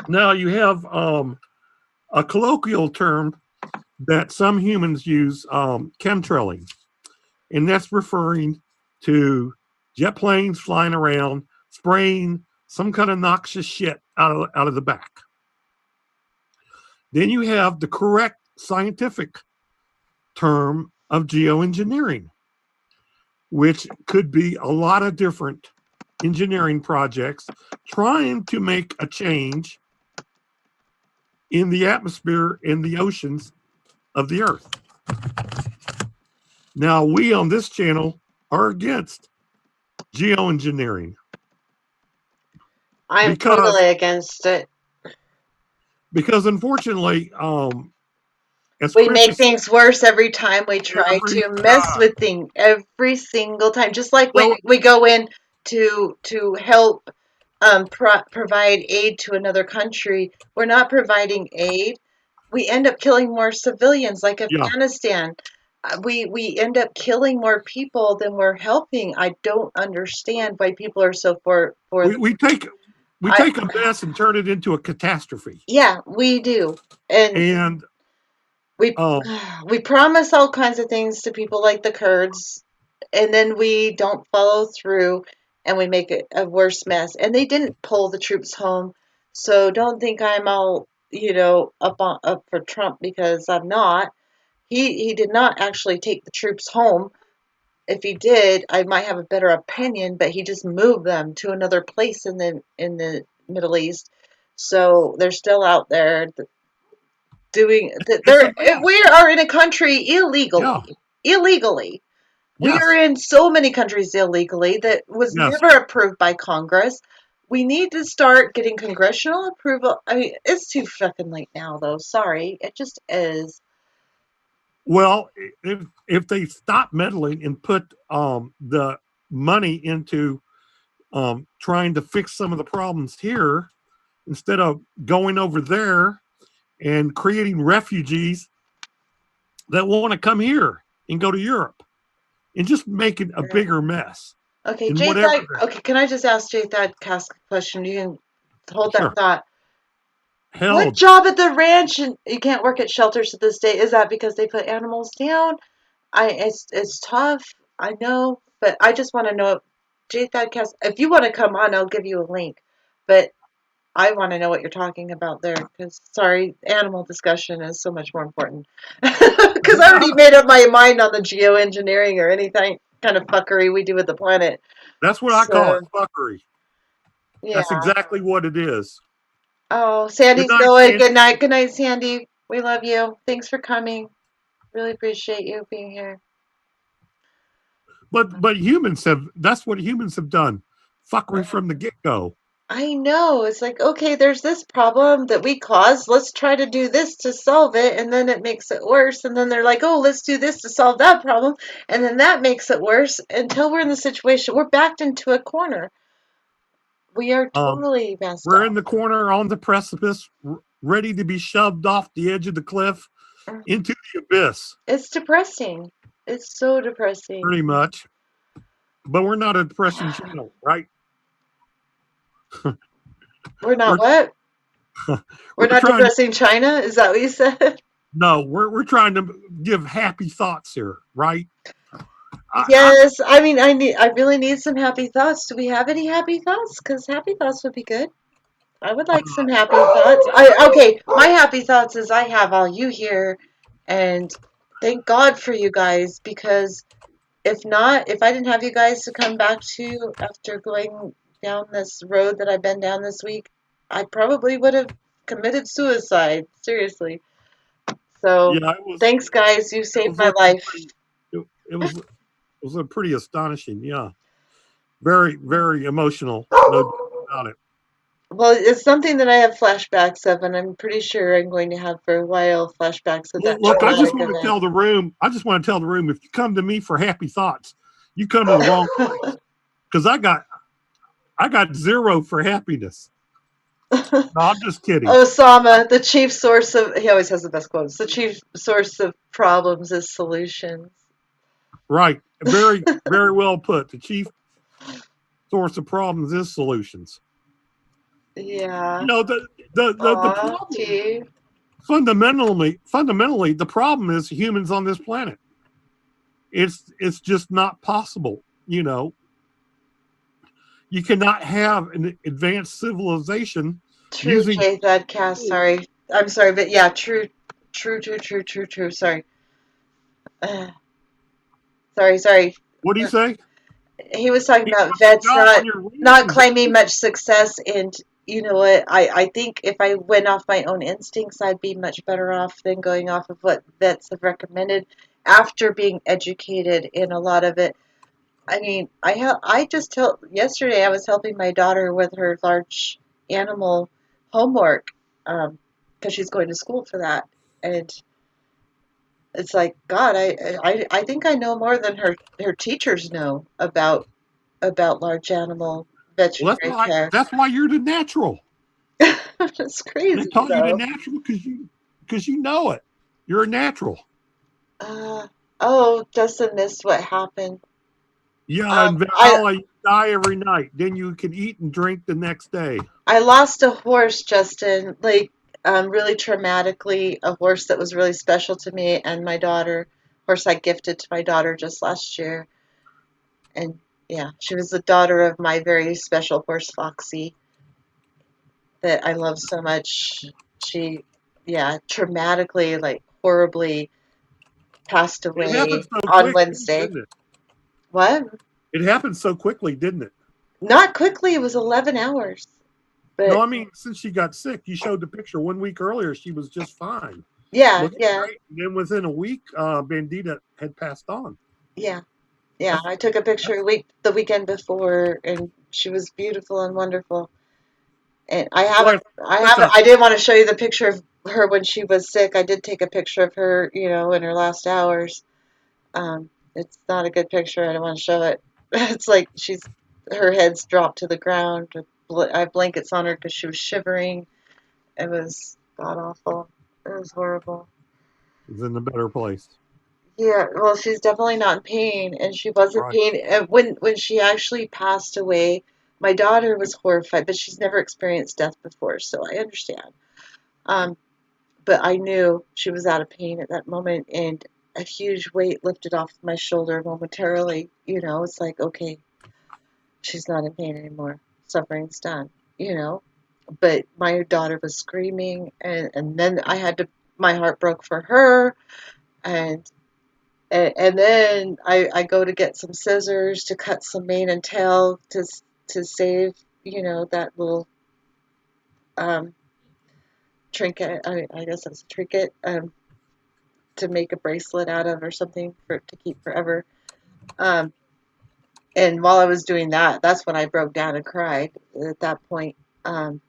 Now you have a colloquial term that some humans use, chemtrailing, and that's referring to jet planes flying around, spraying some kind of noxious shit out of the back. Then you have the correct scientific term of geoengineering, which could be a lot of different engineering projects trying to make a change in the atmosphere and the oceans of the earth. Now, we on this channel are against geoengineering I'm because totally against it. unfortunately, as We Chris make has said, things worse every time we try every to mess time, with things. Every single time, just like when well, we go in to help provide aid to another country, we're not providing aid. We end up killing more civilians, like yeah, Afghanistan. We end up killing more people than we're helping. I don't understand why people are so for we take I a mess and turn it into a catastrophe. yeah, we do. And And we um, we promise all kinds of things to people like the Kurds, and then we don't follow through, and we make it a worse mess. And they didn't pull the troops home, so don't think I'm all up for Trump, because I'm not. He did not actually take the troops home. If he did, I might have a better opinion. But he just moved them to another place in the Middle East, so they're still out there doing. it's a They're mess. we are in a country illegally. Yeah, Illegally, we are yes, in so many countries illegally that was yes. never approved by Congress. We need to start getting congressional approval. I mean, it's too fucking late now, though. Sorry, it just is. Well, if they stop meddling and put the money into trying to fix some of the problems here instead of going over there and creating refugees that want to come here and go to Europe and just making a bigger mess Okay, in Jay whatever. Thad. Okay, can I just ask Jay Thad Cask a question? You can hold that Sure. thought. What Hell, job at the ranch, and you can't work at shelters to this day? Is that because they put animals down? It's tough. I know, but I just want to know, Jay Thadcast, if you want to come on, I'll give you a link. But I want to know what you're talking about there, because sorry, animal discussion is so much more important. Because I already made up my mind on the geoengineering or anything kind of fuckery we do with the planet. that's what I call So it, fuckery. yeah. That's exactly what it is. Oh, Good Sandy's night, going. Sandy. Good night. Good night, Sandy. We love you. Thanks for coming. Really appreciate you being here. But humans have, that's what humans have done. Fuckery from the get-go. I know. It's like, okay, there's this problem that we caused. Let's try to do this to solve it. And then it makes it worse. And then they're like, oh, let's do this to solve that problem. And then that makes it worse until we're in the situation. We're backed into a corner. We are Um, totally messed we're up. in the corner on the precipice, ready to be shoved off the edge of the cliff into the abyss, It's depressing. It's so depressing. pretty much. But we're not a depression channel, right? We're not We're what? We're we're not trying to, depressing China? Is that what you said? no, we're trying to give happy thoughts here, right? I Yes. I mean, I really need some happy thoughts. Do we have any happy thoughts? Because happy thoughts would be good. I would like some happy thoughts. Okay, my happy thoughts is I have all you here, and thank God for you guys, because if not, if I didn't have you guys to come back to after going down this road that I've been down this week, I probably would have committed suicide. Seriously. So yeah, thanks, guys. You it saved was my looking life. pretty, it was a pretty astonishing, yeah. Very, very emotional, no doubt about it. Well, it's something that I have flashbacks of, and I'm pretty sure I'm going to have for a while flashbacks of that Look, I just traumatic want to event. tell the room, if you come to me for happy thoughts, you come to the wrong place. Because I got zero for happiness. No, I'm just kidding. Osama, the chief source of, he always has the best quotes. The chief source of problems is solutions. Right. Very, very well put. The chief source of problems is solutions. Yeah. You know, the Aw, problem T. fundamentally, the problem is humans on this planet. It's just not possible. You know, you cannot have an advanced civilization True, using Jay Thadcast. Sorry. I'm sorry, but yeah, true True, true, true, true, true. Sorry. Uh, sorry. What do you say? He was talking Keep about pushing vets God on your not wings. claiming much success, and you know what? I think if I went off my own instincts, I'd be much better off than going off of what vets have recommended after being educated in a lot of it. I mean, I just tell yesterday I was helping my daughter with her large animal homework, because she's going to school for that, and it's like God, I think I know more than her teachers know about large animal Well, veterinary care. that's why you're the natural. It's They crazy call you the though. natural because you know it. You're a natural. Uh, oh, Justin missed what happened. Yeah, in I Valhalla, you die every night. Then you can eat and drink the next day. I lost a horse, Justin, like really traumatically, a horse that was really special to me and my daughter, horse I gifted to my daughter just last year. And yeah, she was the daughter of my very special horse, Foxy, that I love so much. She, yeah, traumatically, like horribly passed It happened away so on quick, Wednesday. didn't it? What? It happened so quickly, didn't it? Not quickly, it was 11 hours. No, But I mean, since she got sick, you showed the picture 1 week earlier. She was just fine, yeah, looking yeah, great. And then within a week, Bandita had passed on. yeah, yeah. That's I took a picture that's the weekend before, and she was beautiful and wonderful. And I well, haven't, I that's haven't, a I did want to show you the picture of her when she was sick. I did take a picture of her, in her last hours. It's not a good picture. I don't want to show it. It's like her head's dropped to the ground. I have blankets on her because she was shivering. It was god awful. It was horrible. is in a better place. Yeah, well, she's definitely not in pain, and she was in Right. pain. And when she actually passed away, my daughter was horrified, but she's never experienced death before, so I understand. Um, but I knew she was out of pain at that moment, and a huge weight lifted off my shoulder momentarily. It's like, okay, she's not in pain anymore. Suffering's done, you know. But my daughter was screaming, and then my heart broke for her, and and then I go to get some scissors to cut some mane and tail to save, that little um, trinket. I guess it's a trinket, to make a bracelet out of or something for to keep forever. Um, and while I was doing that, that's when I broke down and cried at that point. Um,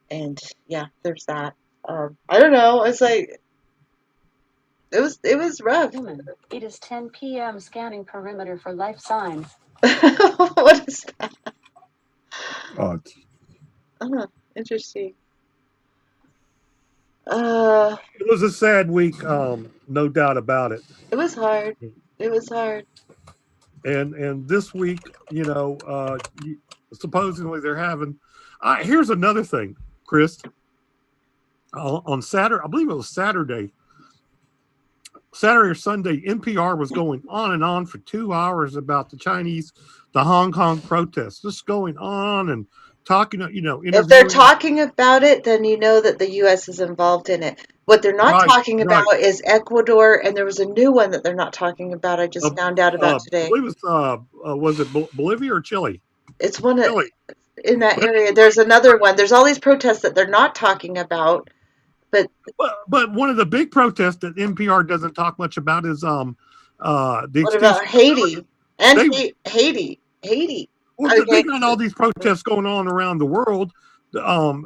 and yeah, there's that. I don't know. It's like it was rough. Human. It is 10 p.m. Scanning perimeter for life signs. What is that? Uh, Oh, interesting. Uh, It was a sad week, no doubt about it. it was hard. It was hard. And this week, supposedly they're having. Here's another thing, Chris. On Saturday, I believe it was Saturday or Sunday, NPR was going on and on for 2 hours about the Hong Kong protests, just going on and talking, If they're interviewing. talking about it, then you know that the U.S. is involved in it. What they're not Right, talking right. about is Ecuador, and there was a new one that they're not talking about. I just found out about I today. believe it's was it Bolivia or Chile? It's one Chile. in that But area. There's another one. There's all these protests that they're not talking about, but but one of the big protests that NPR doesn't talk much about is the what about extinction of Haiti? And they Haiti. well they Okay, got all these protests going on around the world. Um,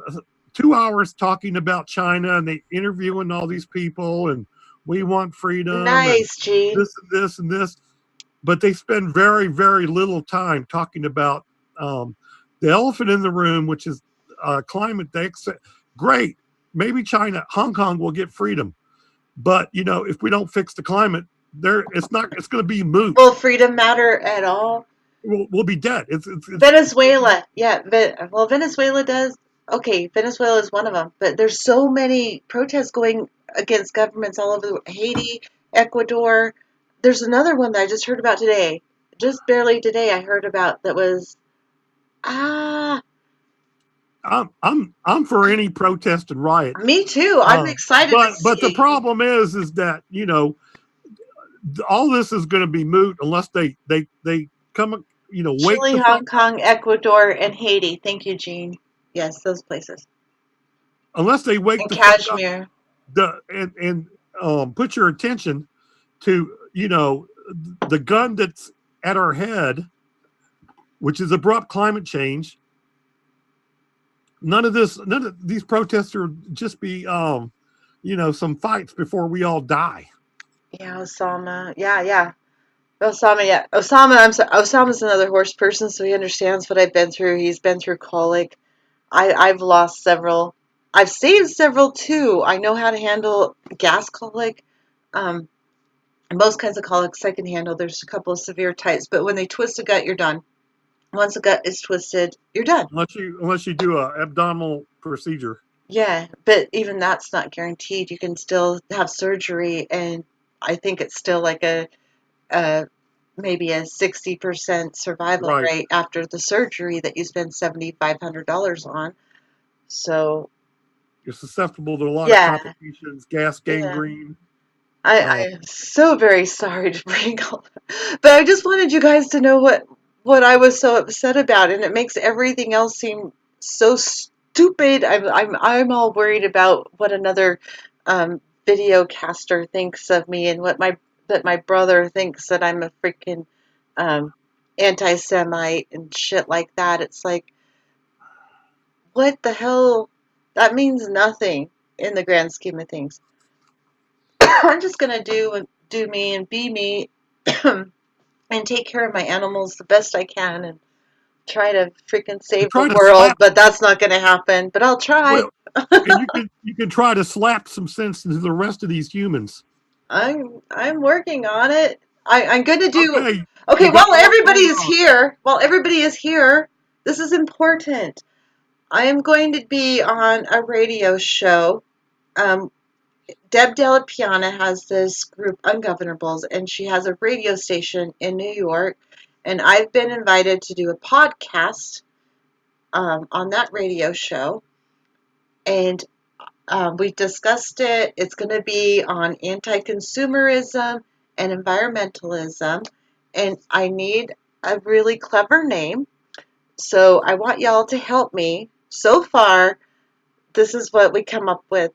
2 hours talking about China and they interviewing all these people and we want freedom and nice, Gene. this and this and this, but they spend very very little time talking about um, the elephant in the room, which is climate. Great, maybe Hong Kong will get freedom, but if we don't fix the climate, it's going to be moot. Will freedom matter at all? We'll be dead. It's Venezuela, yeah, well, Venezuela does. Okay, Venezuela is one of them, but there's so many protests going against governments all over Haiti, Ecuador. There's another one that I just heard about today. Just barely today, I heard about that was ah I'm for any protest and riot. Me too. I'm excited to But the see. problem is that all this is going to be moot unless they come wake Chile, the Hong fuck Kong, Ecuador, and Haiti. Thank you, Jean. Yes, those places. unless they wake And the fuck up Kashmir. and put your attention to the gun that's at our head, which is abrupt climate change. None of these protests are just be some fights before we all die. Yeah, Osama. Yeah. Osama, yeah. Osama's another horse person, so he understands what I've been through. He's been through colic. I've lost several. I've saved several too. I know how to handle gas colic. Um, most kinds of colics I can handle. There's a couple of severe types, but when they twist a gut, you're done. Once a gut is twisted, you're done. Unless you do a abdominal procedure. Yeah, but even that's not guaranteed. You can still have surgery, and I think it's still like a maybe a 60% survival Right. rate after the surgery that you spend $7,500 on. So You're susceptible to a lot of yeah, complications, gas yeah. gangrene. I'm so very sorry to bring all that, but I just wanted you guys to know what I was so upset about, and it makes everything else seem so stupid. I'm all worried about what another video caster thinks of me, and that my brother thinks that I'm a freaking um, anti-Semite and shit like that. It's like, what the hell? That means nothing in the grand scheme of things. I'm just gonna do me and be me and take care of my animals the best I can and try to freaking You save the try to world, slap but that's not gonna happen. But I'll try. well, and you can try to slap some sense into the rest of these humans. I'm working on it. I'm gonna do Okay, okay, you got a lot going on. while everybody is here, this is important. I am going to be on a radio show. Um, Deb Della Piana has this group, Ungovernables, and she has a radio station in New York. And I've been invited to do a podcast on that radio show. And we discussed it. It's going to be on anti consumerism and environmentalism. And I need a really clever name. So I want y'all to help me. So far, this is what we come up with: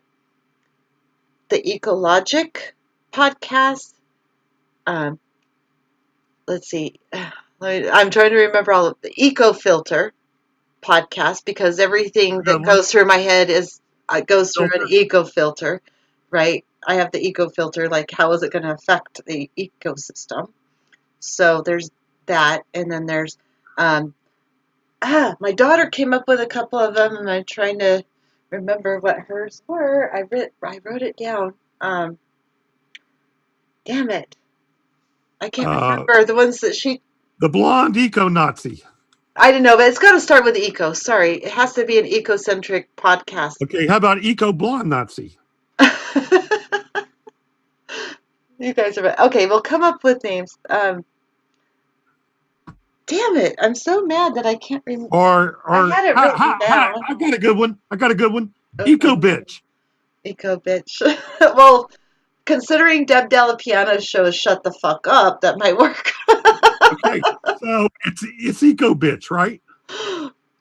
the Ecologic podcast. Um, let's see. I'm trying to remember all of the Eco Filter podcast, because everything Good that one. goes through my head goes through an Filter. eco filter, right? I have the eco filter. Like, how is it going to affect the ecosystem? So there's that, and then there's my daughter came up with a couple of them, and I'm trying to remember what hers were. I wrote it down. Damn it, I can't Uh, remember the ones that she. the blonde eco Nazi. I don't know, but it's got to start with eco. Sorry, it has to be an ecocentric podcast. Okay, how about eco blonde Nazi? You guys are okay. We'll come up with names. Damn it! I'm so mad that I can't remember. I Or had it written down. I got a good one. Okay, Eco bitch. eco bitch. Well, considering Deb Della Piano's show is "Shut the Fuck Up," that might work. Okay, so it's eco bitch, right?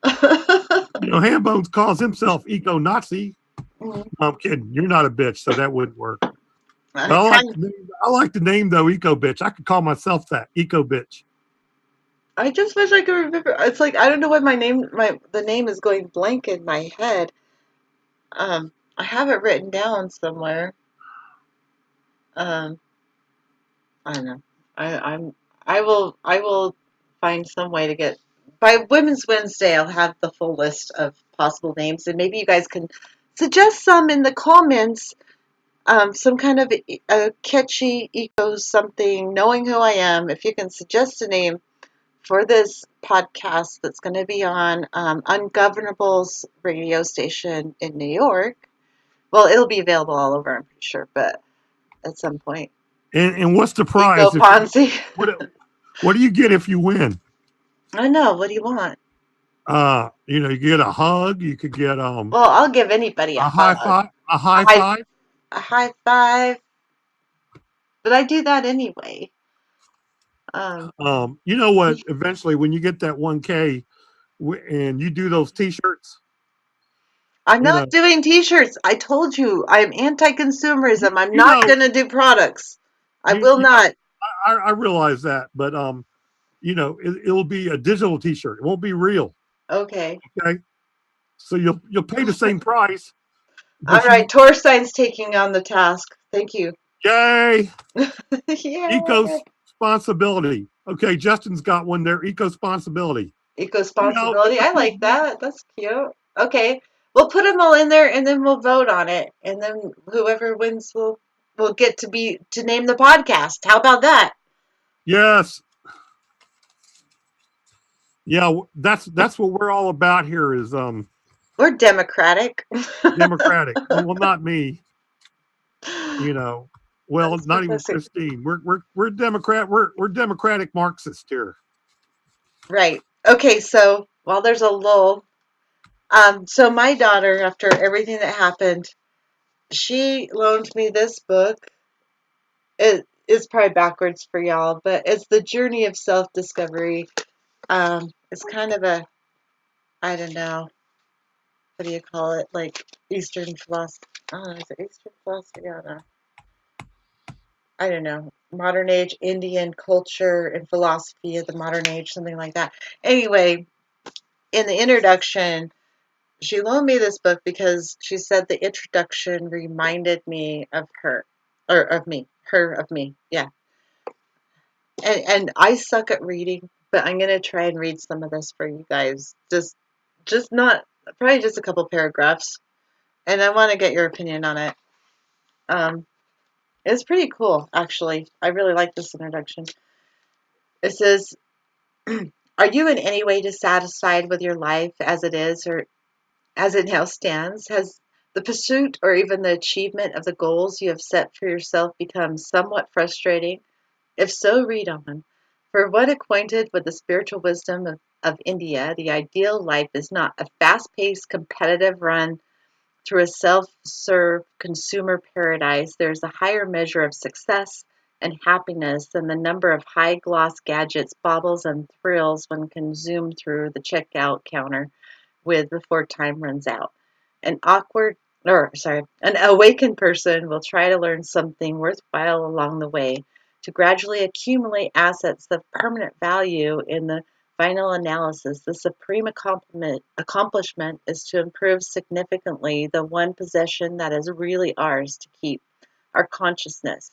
Hambones calls himself eco Nazi. No, I'm kidding. You're not a bitch, so that wouldn't work. But I like the name though, eco bitch. I could call myself that, eco bitch. I just wish I could remember. It's like, I don't know what the name is going blank in my head. I have it written down somewhere. Um, I don't know. I will find some way to get by Women's Wednesday. I'll have the full list of possible names, and maybe you guys can suggest some in the comments. Some kind of a catchy eco something. Knowing who I am, if you can suggest a name for this podcast that's going to be on Ungovernable's radio station in New York. Well, it'll be available all over, I'm pretty sure, but at some point. And what's the Eco prize? Ponzi. What do you get if you win? I know. What do you want? You get a hug, you could get Well, I'll give anybody a a high hug, five, a high high five. a high five, but I do that anyway. Um, You know what? Eventually, when you get that 1K and you do those T-shirts, I'm you not know, doing t-shirts. I told you I'm anti-consumerism. I'm you not know, going to do products. I you, will you know, not. I realize that, but it'll be a digital T-shirt. It won't be real. Okay. Okay, so you'll pay the same price, All but right. Torstein's taking on the task. Thank you. yay, Yeah. eco responsibility. Okay, Justin's got one there. Eco responsibility. Eco-sponsibility. I We'll like that. That's cute. Okay. We'll put them all in there and then we'll vote on it. And then whoever wins will get to name the podcast. How about that? yes, yeah. That's what we're all about here. Is We're democratic. democratic. Well, not me. You know, well, That's not even fantastic. Christine. We're Democrat. We're democratic Marxists here. Right. Okay, so while there's a lull, so my daughter, after everything that happened, she loaned me this book. It is probably backwards for y'all, but it's The Journey of Self-Discovery. It's kind of a, I don't know, what do you call it? Like Eastern philosophy. Oh, is it Eastern philosophy? I don't know. Modern age Indian culture and philosophy of the modern age, something like that. Anyway, in the introduction, she loaned me this book because she said the introduction reminded me of her, or of me, her of me. Yeah. And I suck at reading, but I'm gonna try and read some of this for you guys. Just not probably just a couple paragraphs, and I want to get your opinion on it. Um, it's pretty cool, actually. I really like this introduction. It says, "Are you in any way dissatisfied with your life as it is, or as it now stands? Has the pursuit or even the achievement of the goals you have set for yourself become somewhat frustrating? If so, read on. For one acquainted with the spiritual wisdom of India, the ideal life is not a fast paced, competitive run through a self serve consumer paradise. There is a higher measure of success and happiness than the number of high gloss gadgets, baubles, and thrills one can zoom through the checkout counter with before time runs out. An awakened person will try to learn something worthwhile along the way to gradually accumulate assets of permanent value in the final analysis. The supreme accomplishment is to improve significantly the one possession that is really ours to keep, our consciousness,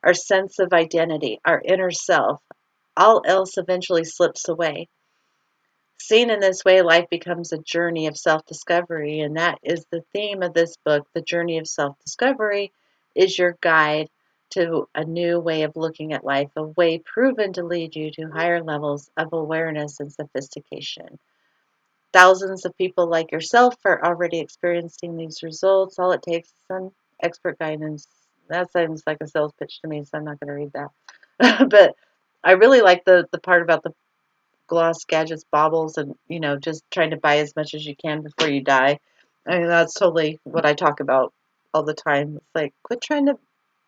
our sense of identity, our inner self. All else eventually slips away. Seen in this way, life becomes a journey of self discovery, and that is the theme of this book. The journey of self discovery is your guide to a new way of looking at life, a way proven to lead you to higher levels of awareness and sophistication. Thousands of people like yourself are already experiencing these results. All it takes is some expert guidance. That sounds like a sales pitch to me, so I'm not going to read that. But I really like the part about the gloss gadgets, baubles, and just trying to buy as much as you can before you die. I mean, that's totally what I talk about all the time. It's like quit trying to,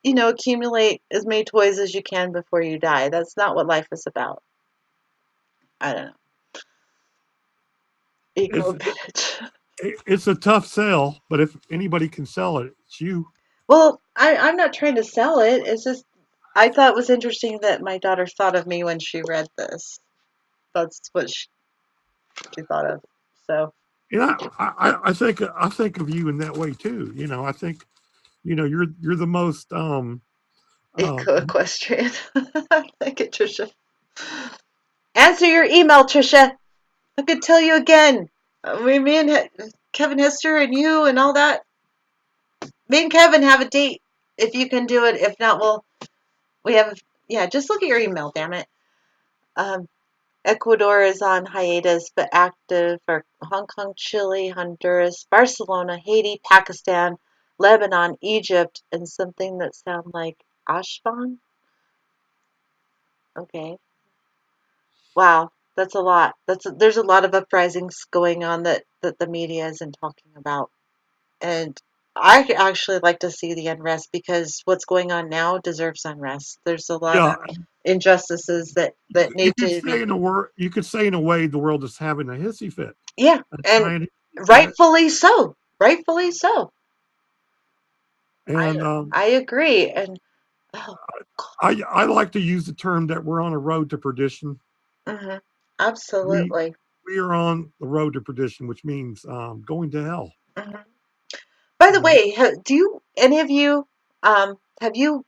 accumulate as many toys as you can before you die. That's not what life is about. I don't know. Eco It's bitch. it's a tough sell, but if anybody can sell it, it's you. Well, I'm not trying to sell it. It's just I thought it was interesting that my daughter thought of me when she read this. That's what she thought of. So I think of you in that way too. I think you're the most um eco equestrian. Thank you, Trisha. Answer your email, Trisha. I could tell you again. Me and Kevin Hester and you and all that. Me and Kevin have a date. If you can do it. If not, we have. Yeah, just look at your email. Damn it. Um, Ecuador is on hiatus but active for Hong Kong, Chile, Honduras, Barcelona, Haiti, Pakistan, Lebanon, Egypt, and something that sound like Ashvan. Okay. Wow. That's a lot. There's a lot of uprisings going on that the media isn't talking about. And I actually like to see the unrest because what's going on now deserves unrest. There's a lot Yeah, of injustices that you need could to say be. in a word, you could say in a way, the world is having a hissy fit, Yeah, a and giant hissy fit, rightfully so. Rightfully so. I and I agree. And oh, I like to use the term that we're on a road to perdition. mhm, We absolutely. we are on the road to perdition, which means going to hell. Mhm. By You the know, way, do you any of you have you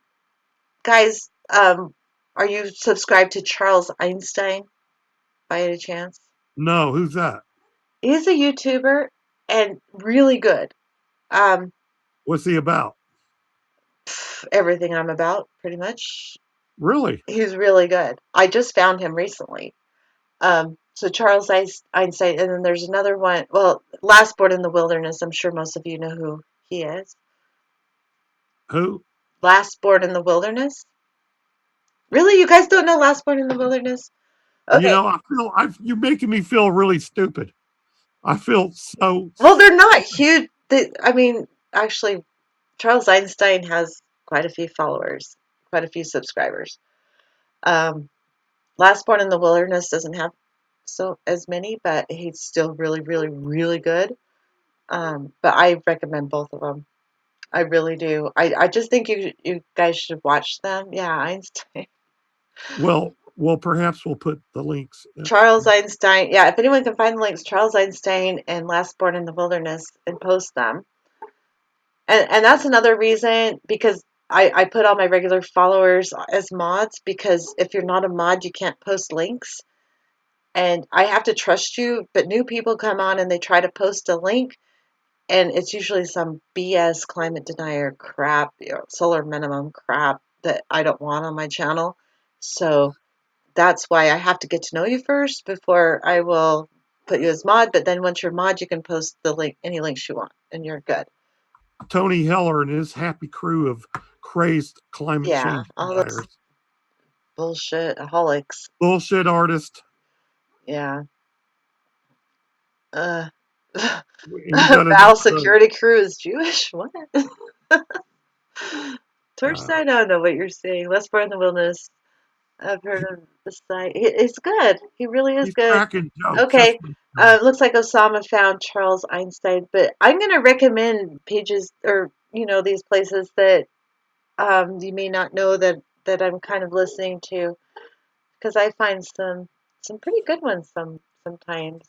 guys are you subscribed to Charles Einstein by any chance? no, who's that? He's a YouTuber and really good. Um, What's he about? everything I'm about, pretty much. Really? He's really good. I just found him recently. So Charles Einstein, and then there's another one. Well, Last Born in the Wilderness. I'm sure most of you know who he is. Who? Last Born in the Wilderness. Really, you guys don't know Last Born in the Wilderness? You Okay. know, you're making me feel really stupid. I feel so. Well, they're not huge. I mean, actually, Charles Einstein has quite a few followers, quite a few subscribers. Um, Last Born in the Wilderness doesn't have so as many, but he's still really, really, really good. But I recommend both of them. I really do. I just think you guys should watch them. Yeah, Einstein. Well, perhaps we'll put the links. Charles Einstein. Yeah, if anyone can find the links, Charles Einstein and Last Born in the Wilderness, and post them. And that's another reason because I put all my regular followers as mods because if you're not a mod, you can't post links. And I have to trust you, but new people come on and they try to post a link, and it's usually some BS climate denier crap, solar minimum crap that I don't want on my channel. So that's why I have to get to know you first before I will put you as mod. But then once you're mod, you can post the link, any links you want, and you're good. Tony Heller and his happy crew of crazed climate Yeah, change all those deniers, bullshit aholics. bullshit artist, Yeah. Uh, and you got enough Val of those. security crew is Jewish. What? First, Uh, I don't know what you're saying. Let's Burn the Wilderness. I've heard of the site. It's good. He really is he's good. cracking jokes. That's Okay. what he's doing. Looks like Osama found Charles Einstein, but I'm gonna recommend pages or these places that you may not know that I'm kind of listening to because I find some pretty good ones sometimes.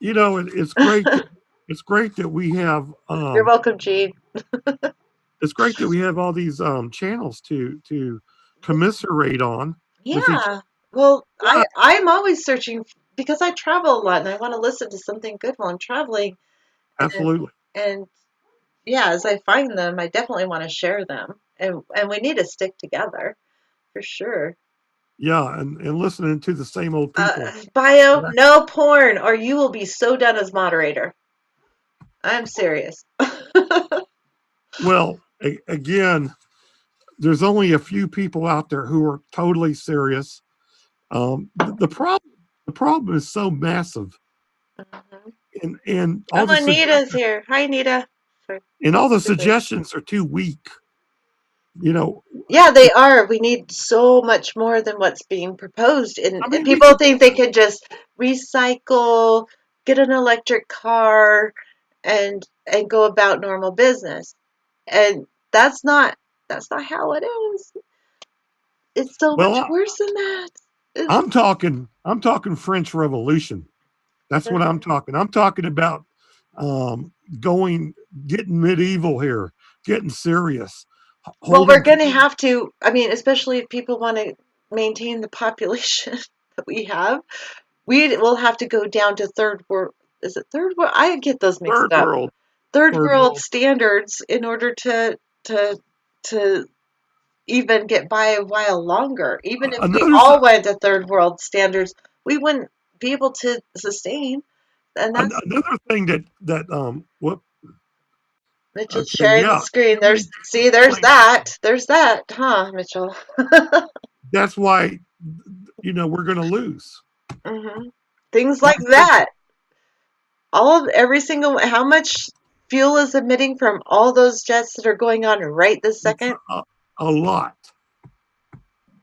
You know, it's great that we have You're welcome, Gene. it's great that we have all these channels to commiserate on with each Yeah. Well, other. I'm always searching because I travel a lot and I want to listen to something good while I'm traveling. And Absolutely. and yeah, as I find them, I definitely want to share them. And we need to stick together for sure. Yeah, and listening to the same old people. Bio, Yeah. no porn, or you will be so done as moderator. I'm serious. Well, again, there's only a few people out there who are totally serious. The problem is so massive, Mhm. and Oh, Anita's here. Hi, Anita. Sorry. all the suggestions are too weak. You know, Yeah, they are. We need so much more than what's being proposed. I And mean, we people could think they can just recycle, get an electric car, and go about normal business. And that's not how it is. It's so well, much worse than that. It's, I'm talking French Revolution. That's what I'm talking. I'm talking about um, going, getting medieval here, getting serious, well, we're holding. going to have to, I mean, especially if people want to maintain the population that we have, we will have to go down to third world. Is it third world? I get those mixed Third up. world, Third third world world. standards in order to to even get by a while longer. Even if we Another th- all went to third world standards, we wouldn't be able to sustain. And that's another thing that what Mitchell's okay, sharing the yeah, screen. every There's place. that. There's that, huh, Mitchell? That's why we're going to lose. Things like that. How much fuel is emitting from all those jets that are going on right this It's second? a lot.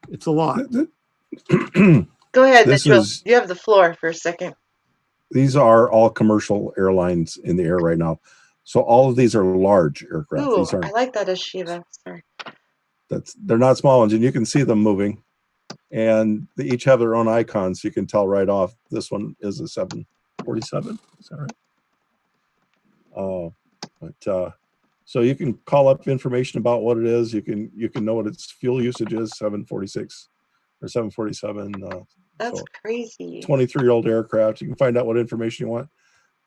It's a lot. Go ahead, This Mitchell. is- You have the floor for a second. These are all commercial airlines in the air right now. So all of these are large aircraft. Ooh, These I aren't, like that Ashiva. Sorry. they're not small ones, and you can see them moving. And they each have their own icons, so you can tell right off. This one is a 747. Is that right? So you can call up information about what it is. You can know what its fuel usage is. 746 or 747. That's So crazy. 23-year-old aircraft. You can find out what information you want.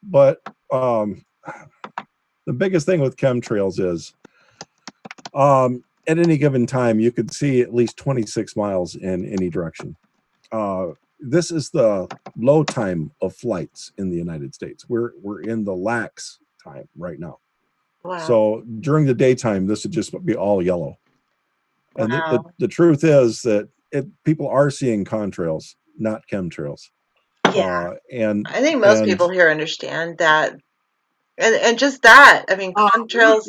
But the biggest thing with chemtrails is at any given time, you could see at least 26 miles in any direction. This is the low time of flights in the United States. We're in the lax time right now. Wow. So during the daytime, this would just be all yellow. And Wow. the truth is that people are seeing contrails, not chemtrails. Yeah. And I think most and- people here understand that. And just that. I mean, contrails,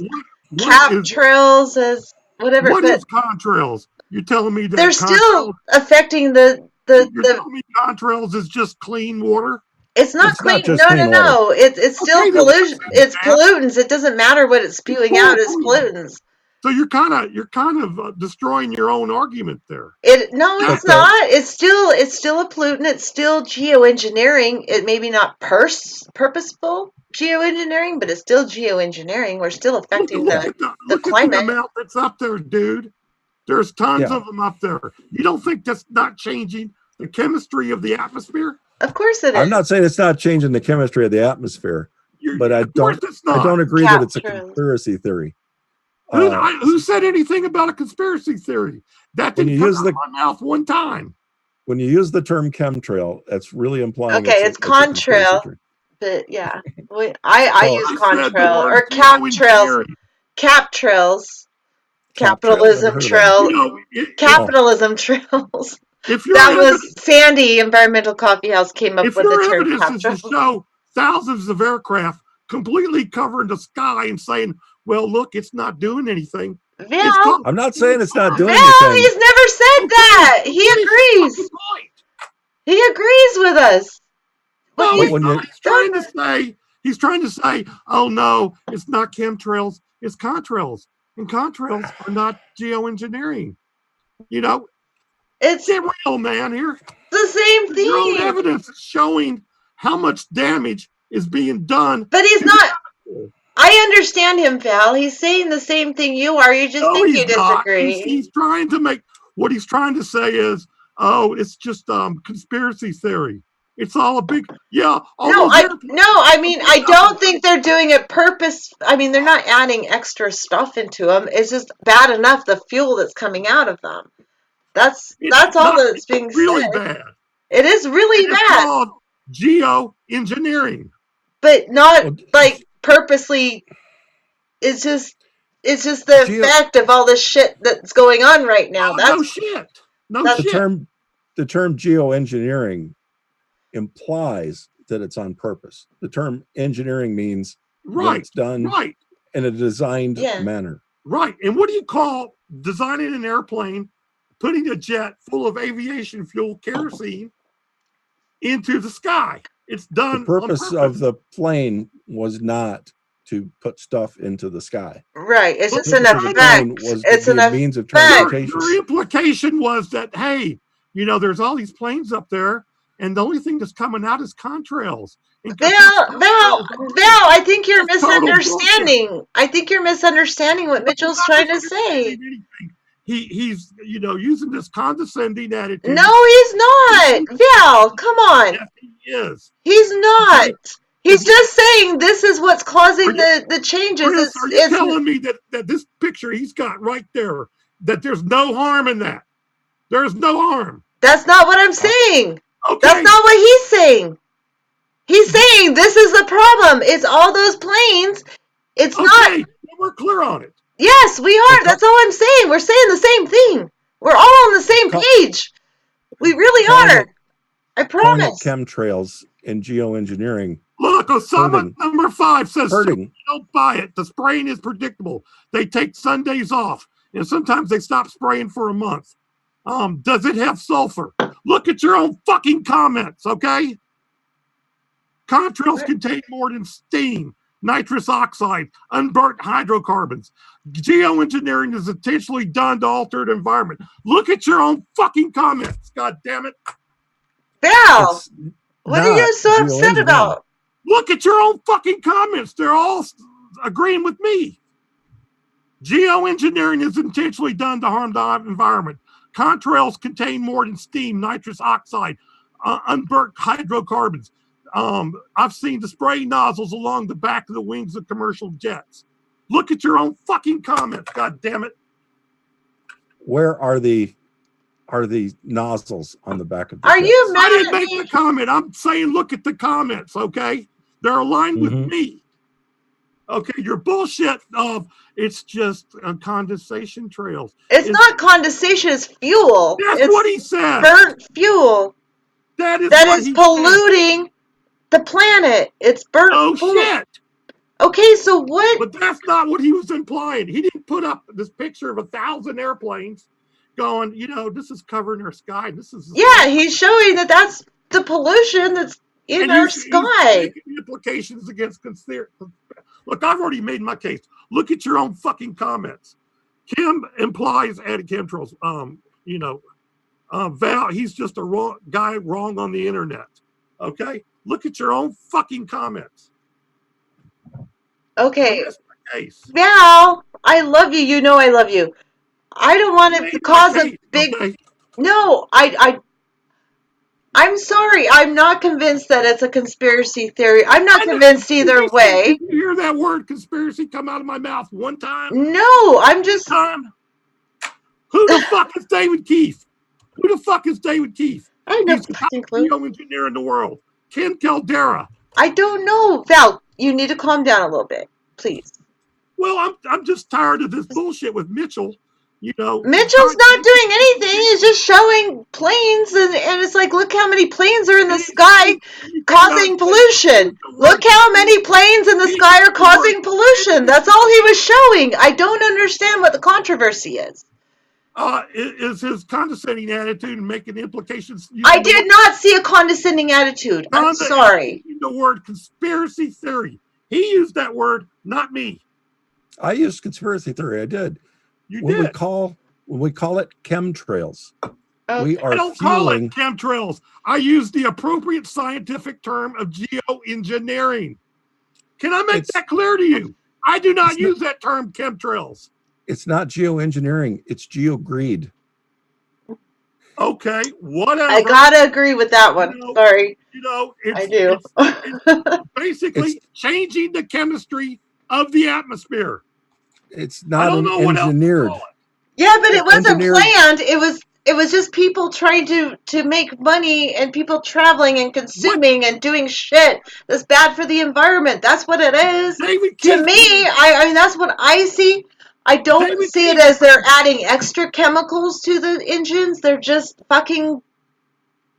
What cap is- trails, as whatever. What but is contrails? You're telling me that they're still contrails- affecting You're the telling me contrails is just clean water? It's not It's not clean. just No, clean no. It's still Okay, then pollution. what's in It's that? pollutants. It doesn't matter what it's spewing out. It's pollutants. So you're kind of destroying your own argument there. No, it's But not. It's still a pollutant. It's still geoengineering. It maybe not purposeful geoengineering, but it's still geoengineering. We're still affecting Look the at the climate. amount that's up there, dude. There's tons Yeah. of them up there. You don't think that's not changing the chemistry of the atmosphere? Of course it is. I'm not saying it's not changing the chemistry of the atmosphere, but Of course it's not. I don't agree that it's a Chemtrails. conspiracy theory. Who said anything about a conspiracy theory? That When didn't you come use out of my mouth one time. When you use the term chemtrail, that's really implying Okay, it's a conspiracy contrail. theory. But yeah, I So- use I said the contrail word or cap trails. geoengineering. Cap trails. Cap trail? Never Capitalism heard of trail. You know, Capitalism trails. if your That evidence, was Sandy, Environmental Coffee House, came up if with your the term evidence cap is to trail. show thousands of aircraft completely covering the sky and saying, "Well, look, it's not doing anything." It's Val, called- I'm not saying it's not doing Val, anything. he's never said that. He agrees. Fucking point. He agrees with us. But No, he's he's when not. you- He's trying to say, oh no, it's not chemtrails, it's contrails. And contrails are not geoengineering. You know, it's get real, man, here. the same Your own thing. evidence is showing how much damage is being done. But he's not. I understand him, Val. He's saying the same thing you are. You just No, think you he's not. disagree. He's trying to make, what he's trying to say is, oh, it's just conspiracy theory. It's all a big, yeah. all No, those airplanes- I mean, I don't think they're doing it purpose. I mean, they're not adding extra stuff into them. It's just bad enough the fuel that's coming out of them. That's all that's being really said. bad. It is really It's bad, called geoengineering. but not Well, like purposely. It's just the Geo- effect of all this shit that's going on right now. Oh, That's no shit. No that's- shit. The term geoengineering implies that it's on purpose. The term engineering means when Right. it's done Right. in a designed Yeah. manner. Right. And what do you call designing an airplane, putting a jet full of aviation fuel, kerosene, into the sky? It's The done. purpose on of the plane was not to put stuff into the sky. right. It's just The an purpose of the effect. plane was It's to be an a means of effect. transportation. Your implication was that, hey, you know, there's all these planes up there, and the only thing that's coming out is contrails. And Val, I think you're That's total misunderstanding. I think you're misunderstanding what Mitchell's trying to say. He's you know, using this condescending attitude. No, he's not. Val, come on. Yes, he is. He's not. Okay. He's just saying this is what's causing Are the changes. Chris, are you telling me that this picture he's got right there, that there's no harm in that? There's no harm. That's not what I'm saying. Okay. That's not what he's saying. He's saying this is the problem. It's all those planes. It's not. Okay. Well, we're clear on it. Yes, we are. That's all I'm saying. We're saying the same thing. We're all on the same page. We really are. I calling it promise. chemtrails and geoengineering. Look, Osama Hurting. number 5 says, Hurting. don't buy it. The spraying is predictable. They take Sundays off, and sometimes they stop spraying for a month. Does it have sulfur? Look at your own fucking comments, okay? Contrails contain more than steam, nitrous oxide, unburnt hydrocarbons. Geoengineering is intentionally done to alter the environment. Look at your own fucking comments. God damn it. Val, It's what are you not so upset geoengineering. about? Look at your own fucking comments. They're all agreeing with me. Geoengineering is intentionally done to harm the environment. Contrails contain more than steam, nitrous oxide, unburnt hydrocarbons. I've seen the spray nozzles along the back of the wings of commercial jets. Look at your own fucking comments. God damn it. Where are the nozzles on the back of the Are jets? you I mad didn't at make me? the comment. I'm saying look at the comments, okay? They're aligned with Mhm. me. Okay, your bullshit of it's just condensation trails. It's not condensation, it's fuel. That's It's what he said. burnt fuel That is that what is he said. polluting the planet. It's burnt Oh fuel. shit! Okay, so what? But that's not what he was implying. He didn't put up this picture of 1,000 airplanes going, this is covering our sky. This is Yeah, he's showing that that's the pollution that's in and our he's sky. making implications against conspiracy. Look, I've already made my case. Look at your own fucking comments. Kim implies added chemtrails. Val, he's just a wrong guy wrong on the internet. Okay? Look at your own fucking comments. Okay, Don't miss my case. Val, I love you. You know I love you. I don't want it to Made my cause a case, big. okay? No, I'm sorry. I'm not convinced that it's a conspiracy theory. I'm not convinced either way. Did you hear that word conspiracy come out of my mouth one time? No, I'm just. Time? Who the fuck is David Keefe? Who the fuck is David Keefe? I have no He's the fucking top clue. geoengineer in the world. Ken Caldera. I don't know. Val, you need to calm down a little bit, please. Well, I'm just tired of this bullshit with Mitchell. Mitchell's not doing anything. He's just showing planes, and it's like, look how many planes are in the sky causing pollution. Look how many planes in the sky are causing pollution. That's all he was showing. I don't understand what the controversy is. Is his condescending attitude and making implications. I did not see a condescending attitude. I'm sorry. The word conspiracy theory. He used that word, not me. I used conspiracy theory. I did. When we call it chemtrails, Okay. we are I don't call it chemtrails. I use the appropriate scientific term of geoengineering. Can I make that clear to you? I do not use that term chemtrails. It's not geoengineering. It's geogreed. Okay, whatever. I gotta agree with that one. Sorry. I do. It's basically changing the chemistry of the atmosphere. It's not engineered. Yeah, but it wasn't planned. It was just people trying to make money and people traveling and consuming and doing shit that's bad for the environment. That's what it is. To me, I mean that's what I see. I don't see it as they're adding extra chemicals to the engines. They're just fucking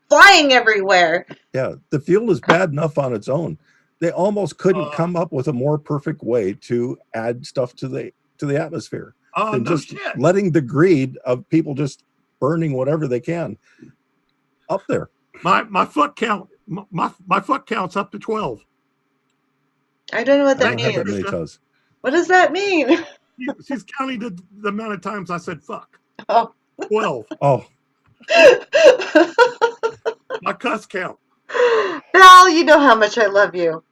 flying everywhere. Yeah, the fuel is bad enough on its own. They almost couldn't come up with a more perfect way to add stuff to the atmosphere than just letting the greed of people just burning whatever they can up there. My foot count, my foot count's up to 12. I don't know what that I don't have that means. many toes. What does that mean? She's counting the amount of times I said fuck. Oh. 12. Oh. My cuss count. Val, you know how much I love you.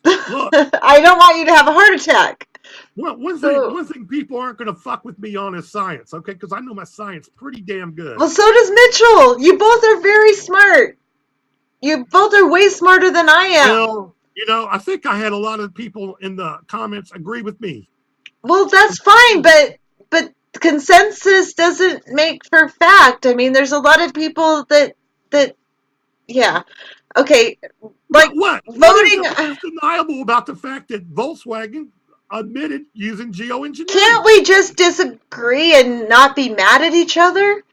Look, I don't want you to have a heart attack. Well, one thing people aren't going to fuck with me on is science, okay? Because I know my science pretty damn good. Well, so does Mitchell. You both are very smart. You both are way smarter than I am. Well, I think I had a lot of people in the comments agree with me. Well, that's fine, but consensus doesn't make for fact. I mean, there's a lot of people that yeah. Okay, like what? Voting. What is undeniable about the fact that Volkswagen admitted using geoengineering? Can't we just disagree and not be mad at each other?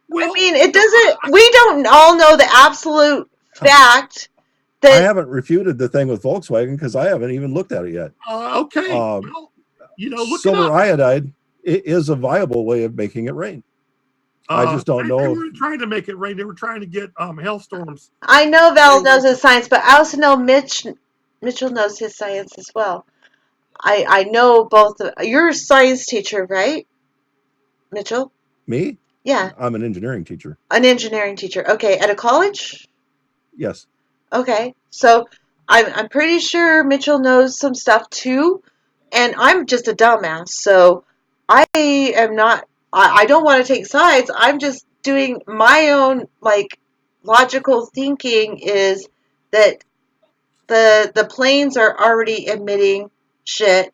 Well, I mean, it doesn't. We don't all know the absolute fact I that haven't refuted the thing with Volkswagen because I haven't even looked at it yet. Okay. Um, Well, look it Silver up. iodide is a viable way of making it rain. I just don't They know. weren't trying to make it rain. They were trying to get hailstorms. I know Val knows his science, but I also know Mitchell knows his science as well. I know both. You're a science teacher, right, Mitchell? Me? Yeah, I'm an engineering teacher. an engineering teacher. Okay, at a college? Yes. Okay, so I'm pretty sure Mitchell knows some stuff too, and I'm just a dumbass, so I am not. I don't want to take sides. I'm just doing my own logical thinking is that the planes are already emitting shit,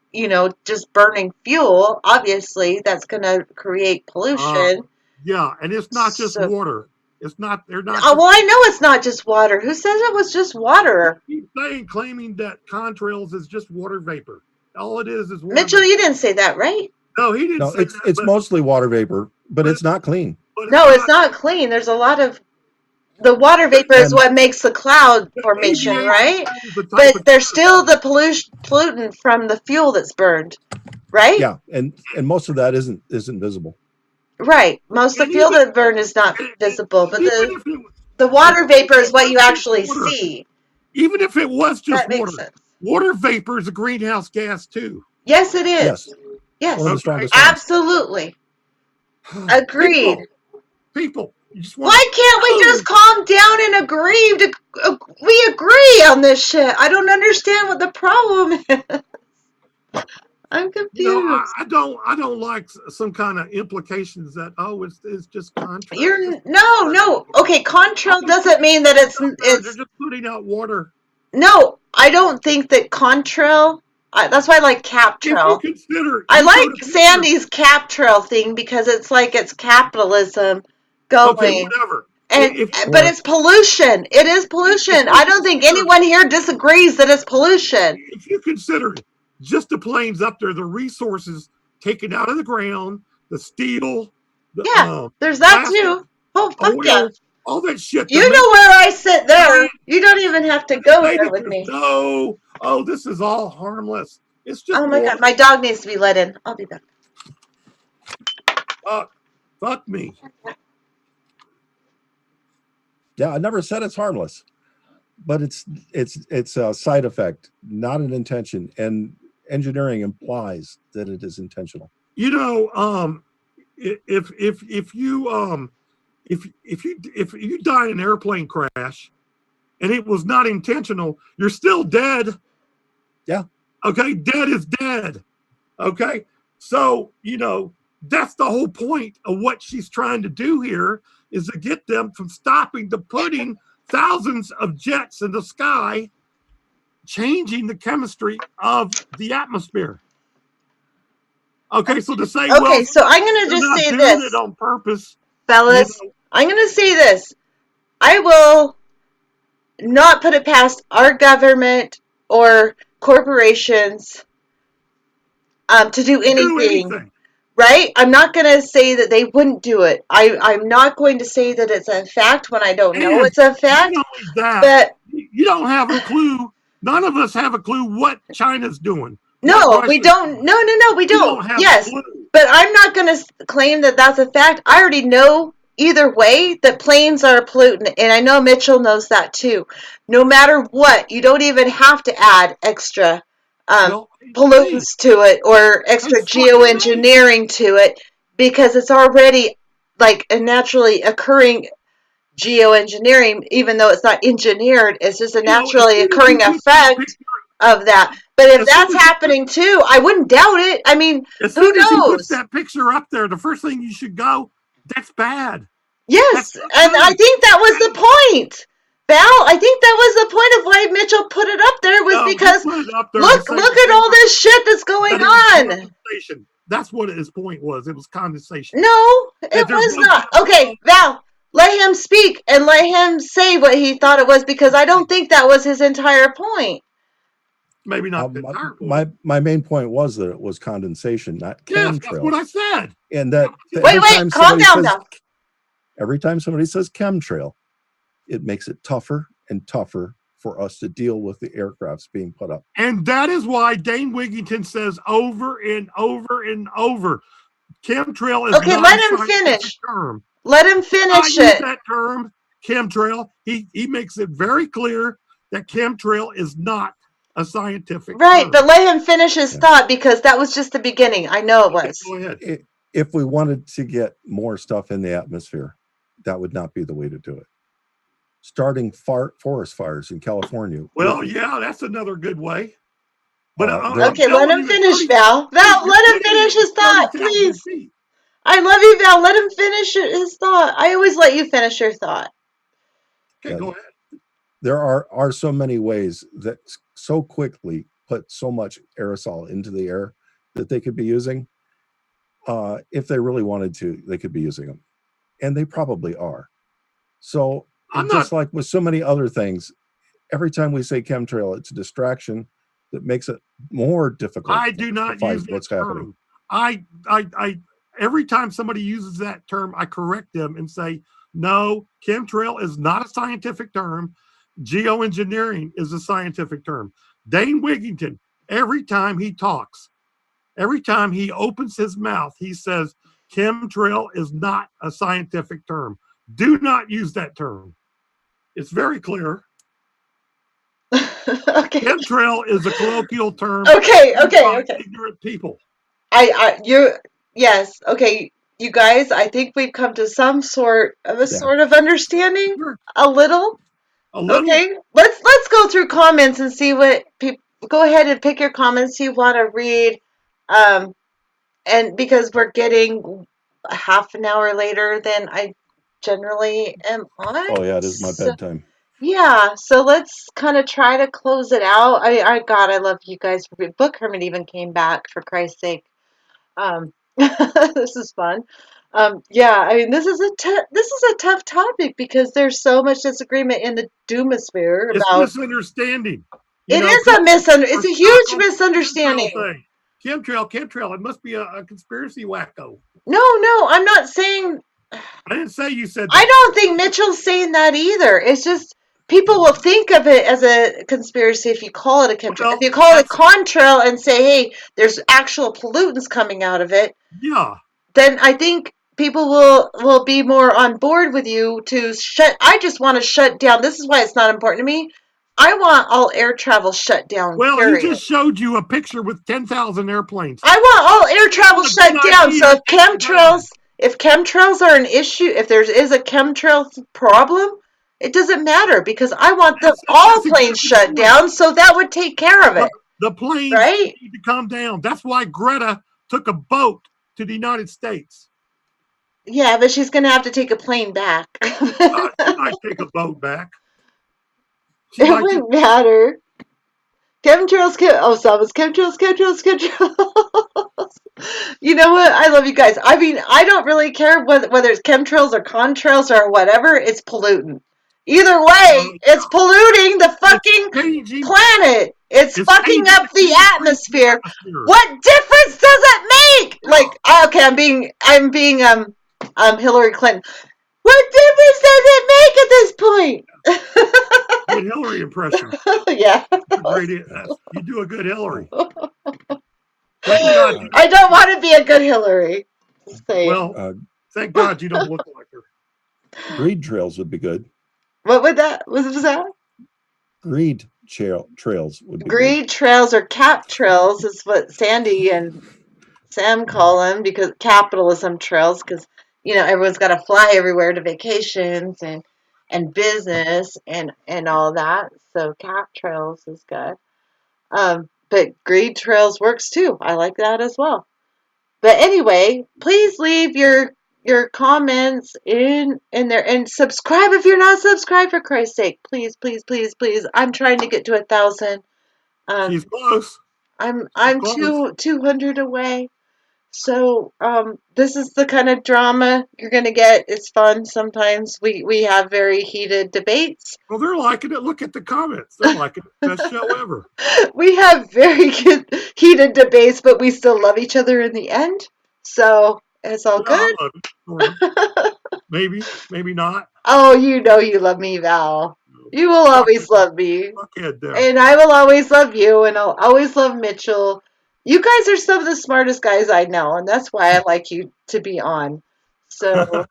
just burning fuel. Obviously, that's gonna create pollution. Yeah, and it's not just So, water. It's not. They're not. well, I know it's not just water. Who says it was just water? Keep claiming that contrails is just water vapor. All it is water. Mitchell, vapor. you didn't say that, right? No, he didn't. No, say it's that, it's mostly water vapor, but it's not clean. but No, it's not clean. There's a lot of the water vapor is And- what makes the cloud formation, aviation right? is the type But of- there's still the pollutant from the fuel that's burned, right? Yeah, and most of that isn't visible. Right. Most of And the fuel even- that burned is not visible, but even if it, the water vapor is what you actually water. see. even if it was just That makes water, sense. water vapor is a greenhouse gas too. Yes, it is. Yes, Yes. one of the Okay. strongest ones. Absolutely. Agreed. People, you just want. Why can't we just calm down and agree? We agree on this shit. I don't understand what the problem is. I'm confused. I don't like some kind of implications that it's just contrary. You're no. Okay, contrail doesn't mean that They're just putting out water. no. I don't think that contrail. That's why I like cap If you trail. consider, I you like go to- Sandy's cap trail thing because it's like it's capitalism going. Okay, whatever. And If- but it's pollution. It is pollution. I don't think anyone here disagrees that it's pollution. If you consider just the planes up there, the resources taken out of the ground, the steel, the, Yeah, there's that plastic, too. Oh fuck oil, yeah! all that shit. You know where I sit there. You don't even have to go there with me. No, this is all harmless. It's just Oh my water. god, my dog needs to be let in. I'll be back. Fuck me. Yeah, I never said it's harmless, but it's a side effect, not an intention. And engineering implies that it is intentional. If you die in an airplane crash and it was not intentional, you're still dead. Yeah. Okay, dead is dead. Okay, so that's the whole point of what she's trying to do here, is to get them from stopping the putting thousands of jets in the sky, changing the chemistry of the atmosphere. Okay, so to say, Okay, so I'm gonna they're just not say doing this, it on purpose, fellas. I'm gonna say this. I will not put it past our government or corporations to do anything. Right? I'm not going to say that they wouldn't do it. I'm not going to say that it's a fact when I don't know it's a fact. Not only that, But you don't have a clue. None of us have a clue what China's doing. no, we don't. No, we We don't. have Yes, a clue. but I'm not going to claim that that's a fact. I already know either way that planes are a pollutant, and I know Mitchell knows that too. No matter what, you don't even have to add extra Well, pollutants to it or extra It's fucking geoengineering to it because it's already like a naturally occurring geoengineering, even though it's not engineered. It's just a naturally occurring effect of that. But if that's happening too, I wouldn't doubt it. I mean, as who soon as he puts knows? that picture up there, the first thing you should go, that's bad. Yes, That's and I good. think that was the point. Val, I think that was the point of why Mitchell put it up there was No, he because put it up there look to say at all this shit that's going that it was on. condensation. That's what his point was. It was condensation. No, it That there's was no not. chemical- Okay, Val, let him speak and let him say what he thought it was because I don't think that was his entire point. Maybe not the entire point. My main point was that it was condensation, not Yes, that's what chemtrails. I said. And that Wait, calm down, Val. every time somebody says chemtrail, it makes it tougher and tougher for us to deal with the aircrafts being put up. And that is why Dane Wigington says over and over and over, chemtrail is Okay, not let a him scientific finish. term. Let him I finish use it. that term, chemtrail. He makes it very clear that chemtrail is not a scientific Right, term. but let him finish his Yeah. thought because that was just the beginning. I know it Okay, was. go ahead. If we wanted to get more stuff in the atmosphere, that would not be the way to do it. Starting forest fires in California. Well, yeah, that's another good way. But I'm Okay, let telling him you, finish, 30 Val. Val, you're let him putting finish it his at thought, 30,000 please. feet. I love you, Val. Let him finish his thought. I always let you finish your thought. Okay, Yeah. go ahead. There are so many ways that so quickly put so much aerosol into the air that they could be using. If they really wanted to, they could be using them, and they probably are. So I'm just not- like with so many other things, every time we say chemtrail, it's a distraction that makes it more difficult. I do not to fight use that what's term. happening. I every time somebody uses that term, I correct them and say, no, chemtrail is not a scientific term. Geoengineering is a scientific term. Dane Wigington, every time he talks, every time he opens his mouth, he says, chemtrail is not a scientific term. Do not use that term. It's very clear. Okay. Chemtrail is a colloquial term Okay. by ignorant people. Yes. Okay. You guys, I think we've come to some sort of understanding. Sure. A little. A little. Okay. Let's go through comments and see what people. Go ahead and pick your comments you want to read. And because we're getting a half an hour later than I generally am on. Oh yeah, it is my bedtime. Yeah, so let's kind of try to close it out. God, I love you guys. Book Hermit even came back, for Christ's sake. This is fun. Yeah, I mean, this is a tough topic because there's so much disagreement in the doomosphere It's about. misunderstanding. It's a huge misunderstanding. Chemtrail. It must be a conspiracy wacko. No, I'm not saying. I didn't say you said that. I don't think Mitchell's saying that either. It's just people will think of it as a conspiracy if you call it a chemtrail. Well, if you call it contrail and say, hey, there's actual pollutants coming out of it, yeah, then I think people will be more on board with you to shut. I just want to shut down. This is why it's not important to me. I want all air travel shut down. well, period. he just showed you a picture with 10,000 airplanes. I want all air travel shut down. So if chemtrails are an issue, if there is a chemtrail problem, it doesn't matter because I want all planes shut down. So that would take care of it. The planes right? need to come down. That's why Greta took a boat to the United States. Yeah, but she's going to have to take a plane back. She might take a boat back. It wouldn't matter. Chemtrails. You know what? I love you guys. I mean, I don't really care whether it's chemtrails or contrails or whatever. It's pollutant. Either way, it's polluting the fucking planet. It's fucking up the atmosphere. What difference does it make? Like, okay, I'm being Hillary Clinton. What difference does it make at this point? Good Hillary impression. Yeah. You do a good Hillary. Thank God. I don't want to be a good Hillary. Well, thank God you don't look like her. Greed trails would be good. What would that? What was that? Greed trails would be Greed good. trails or cap trails is what Sandy and Sam call them, because capitalism trails, because everyone's got to fly everywhere to vacations and business and all that. So cap trails is good. But greed trails works too. I like that as well. But anyway, please leave your comments in there and subscribe if you're not subscribed, for Christ's sake. Please, please, please, please. I'm trying to get to 1,000. She's close. I'm 200 away. So this is the kind of drama you're gonna get. It's fun. Sometimes we have very heated debates. Well, they're liking it. Look at the comments. They're liking it. Best show ever. We have very heated debates, but we still love each other in the end. So it's all good. I love it. Maybe not. Oh, you love me, Val. You will always love me. Fuckhead there. And I will always love you, and I'll always love Mitchell. You guys are some of the smartest guys I know, and that's why I like you to be on. So,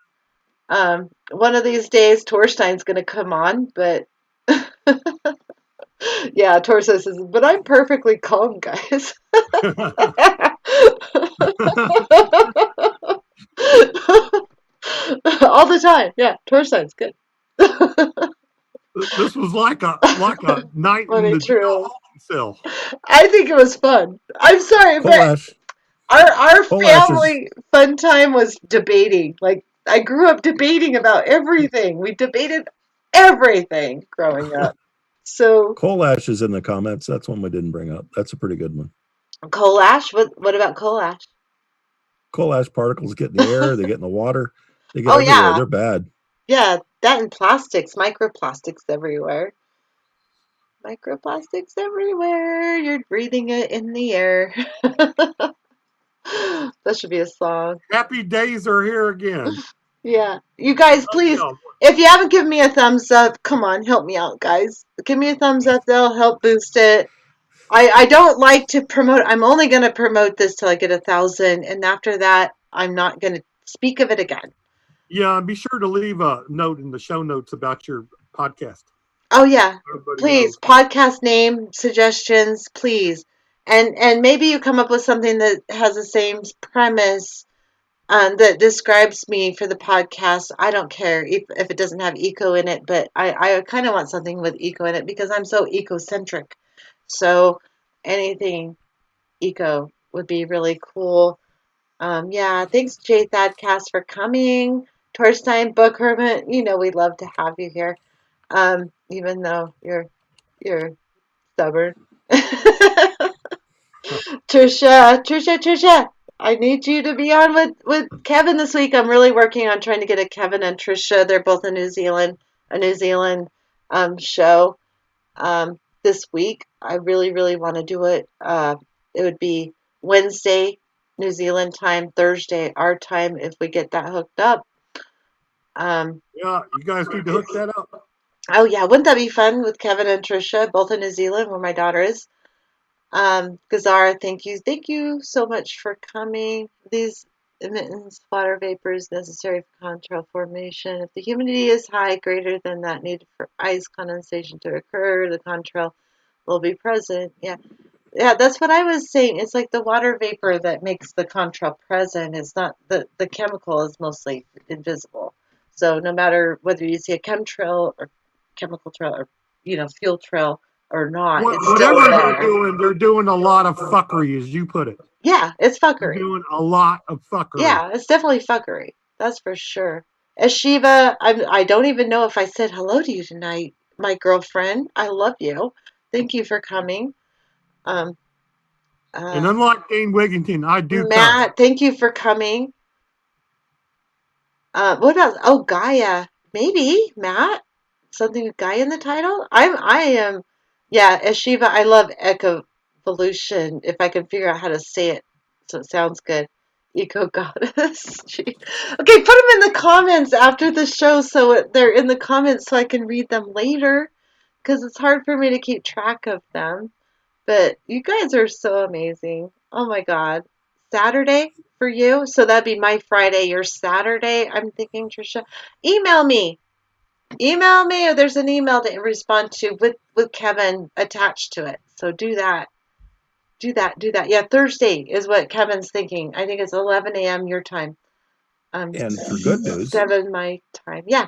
one of these days, Torstein's going to come on, but yeah, Torstein says, but I'm perfectly calm, guys. All the time. Yeah, Torstein's good. This was like a night in Funny, the jail true. holding cell. I think it was fun. I'm sorry, but Kolash. our Kolash is family fun time was debating. Like I grew up debating about everything. We debated everything growing up. So Kolash is in the comments. That's one we didn't bring up. That's a pretty good one. Kolash, what about Kolash? Coal ash particles get in the air, they get in the water, they get Oh everywhere. yeah. They're bad. Yeah, that and plastics, microplastics everywhere. Microplastics everywhere. You're breathing it in the air. That should be a song. Happy days are here again. Yeah. You guys, please, Yeah. if you haven't given me a thumbs up, come on, help me out, guys. Give me a thumbs up. That'll help boost it. I don't like to promote. I'm only going to promote this till I get 1,000. And after that, I'm not going to speak of it again. Yeah, and be sure to leave a note in the show notes about your podcast. Oh, yeah. Everybody Please, knows. podcast name suggestions, please. And maybe you come up with something that has the same premise that describes me for the podcast. I don't care if it doesn't have eco in it, but I kind of want something with eco in it because I'm so ecocentric. So anything eco would be really cool. Yeah, thanks, Jay Thadcast, for coming. Torstein Book Hermit, you know we'd love to have you here, even though you're stubborn. Trisha, I need you to be on with Kevin this week. I'm really working on trying to get a Kevin and Trisha. They're both in a New Zealand show this week. I really, really want to do it. It would be Wednesday, New Zealand time, Thursday, our time, if we get that hooked up. Yeah, you guys need to hook that up. Oh, yeah, wouldn't that be fun with Kevin and Trisha, both in New Zealand, where my daughter is? Gazara, thank you so much for coming. These emittance water vapor is necessary for contrail formation. If the humidity is high, greater than that needed for ice condensation to occur, the contrail will be present. Yeah, yeah, that's what I was saying. It's like the water vapor that makes the contrail present. It's not the chemical is mostly invisible. So no matter whether you see a chemtrail or chemical trail or fuel trail or not, it's still Whatever there. they're doing a lot of fuckery, as you put it. Yeah, it's They're fuckery. doing a lot of fuckery. Yeah, it's definitely fuckery. That's for sure. Eshiva, I don't even know if I said hello to you tonight, my girlfriend. I love you. Thank you for coming. Um, And uh, unlike Dane Wigington, I do cuss. Matt, thank you for coming. What else? Oh, Gaia. Maybe, Matt. Something with Gaia in the title? I am, yeah, Eshiva, I love Ecovolution, if I can figure out how to say it so it sounds good. Eco Goddess. Okay, put them in the comments after the show so they're in the comments so I can read them later because it's hard for me to keep track of them. But you guys are so amazing. Oh my God. Saturday for you? So that'd be my Friday, your Saturday. I'm thinking, Trisha. Email me. Email me, or there's an email to respond to with Kevin attached to it. So do that. Do that. Yeah, Thursday is what Kevin's thinking. I think it's 11 a.m. your time. And for good news, 7 my time. Yeah.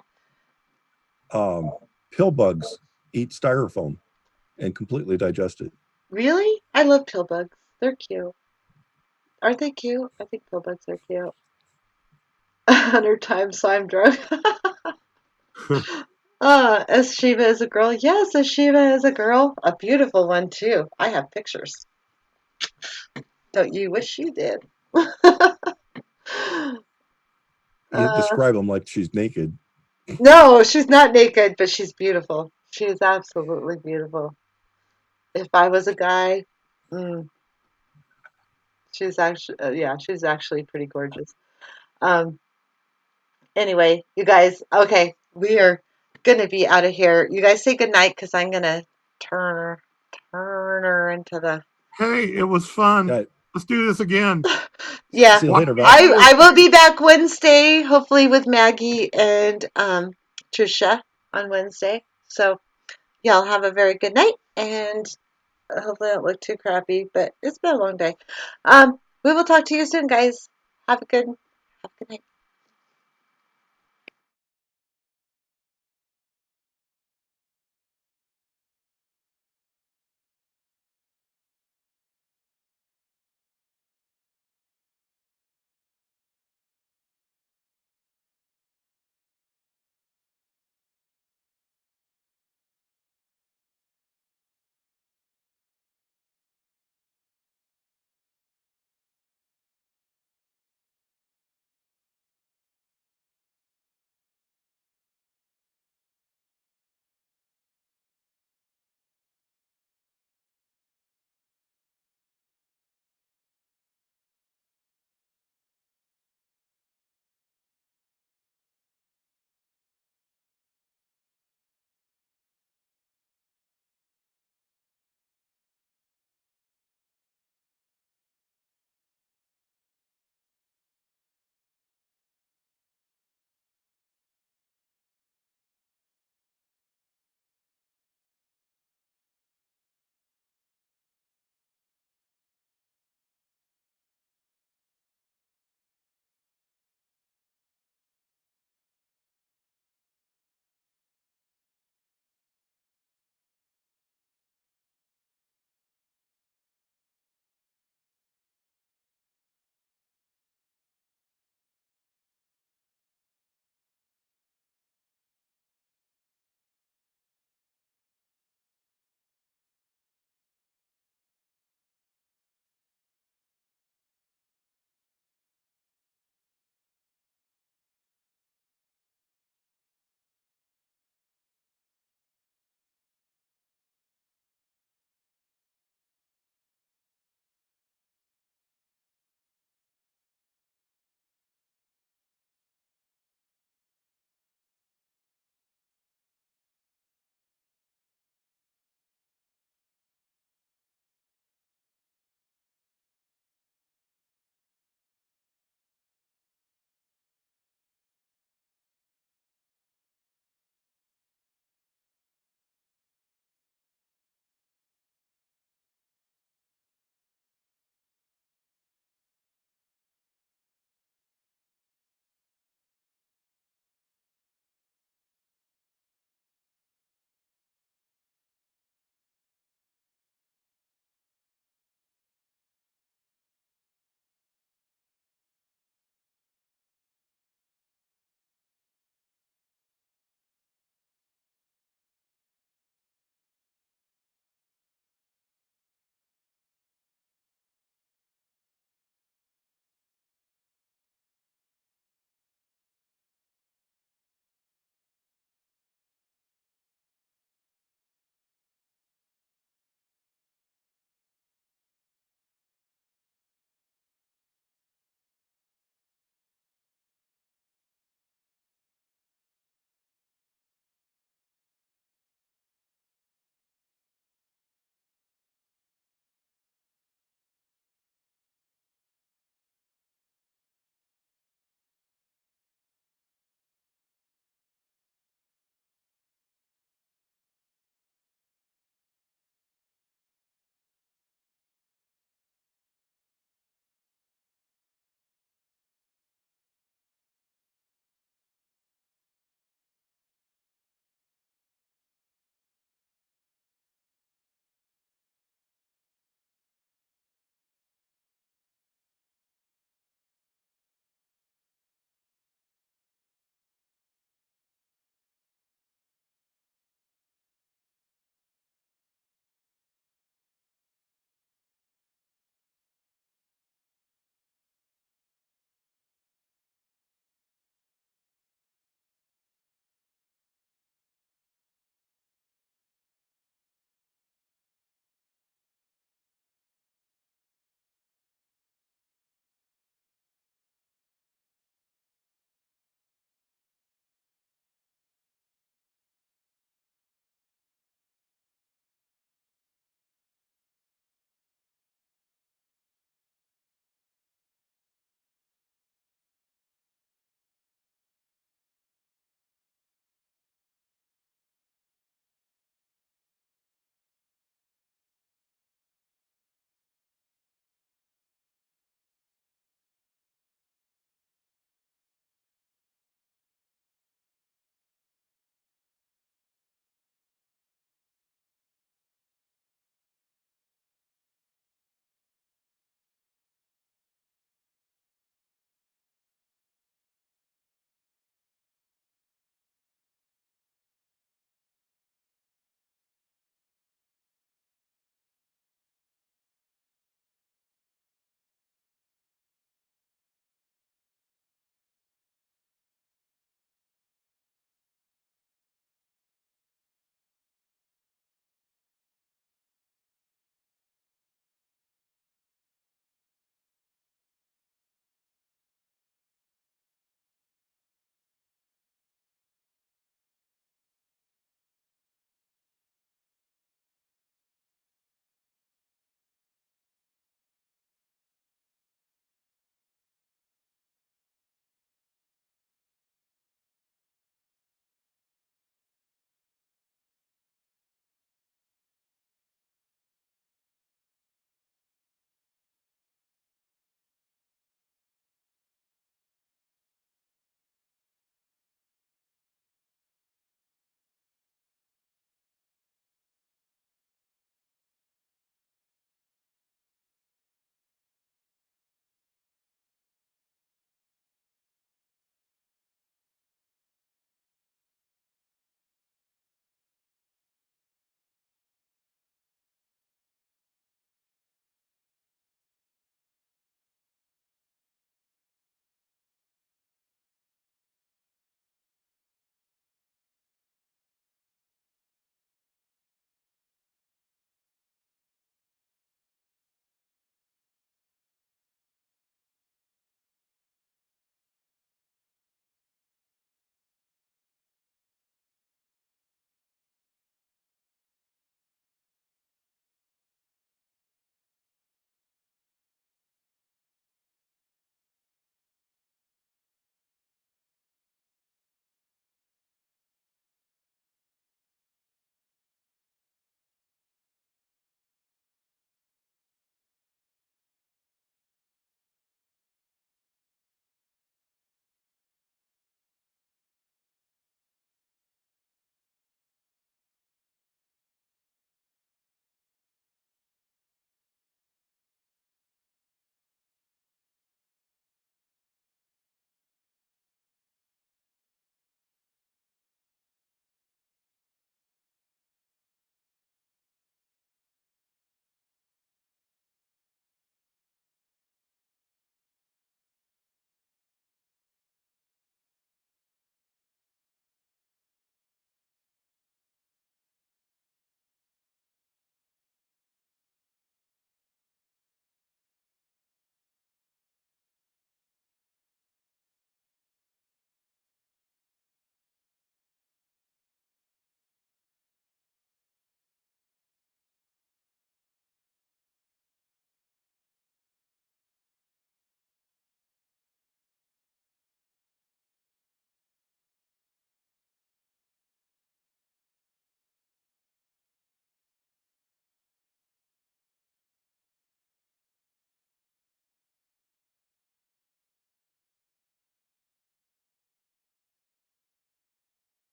pill bugs eat styrofoam and completely digest it. Really? I love pill bugs. They're cute. Aren't they cute? I think pill bugs are cute. 100 times slime drug. As Shiva is a girl. Yes, as Shiva is a girl. A beautiful one, too. I have pictures. Don't you wish you did? You uh, describe them like she's naked. no, she's not naked, but she's beautiful. She is absolutely beautiful. If I was a guy, mm, she's actually, yeah, she's actually pretty gorgeous. Um, anyway, you guys, okay, we are gonna be out of here. You guys say goodnight because I'm gonna turn her into the. Hey, it was fun. Yeah. Let's do this again. Yeah, See you later, Val. I will be back Wednesday, hopefully with Maggie and Trisha on Wednesday. So y'all have a very good night, and hopefully I don't look too crappy. But it's been a long day. We will talk to you soon, guys. Have a good night.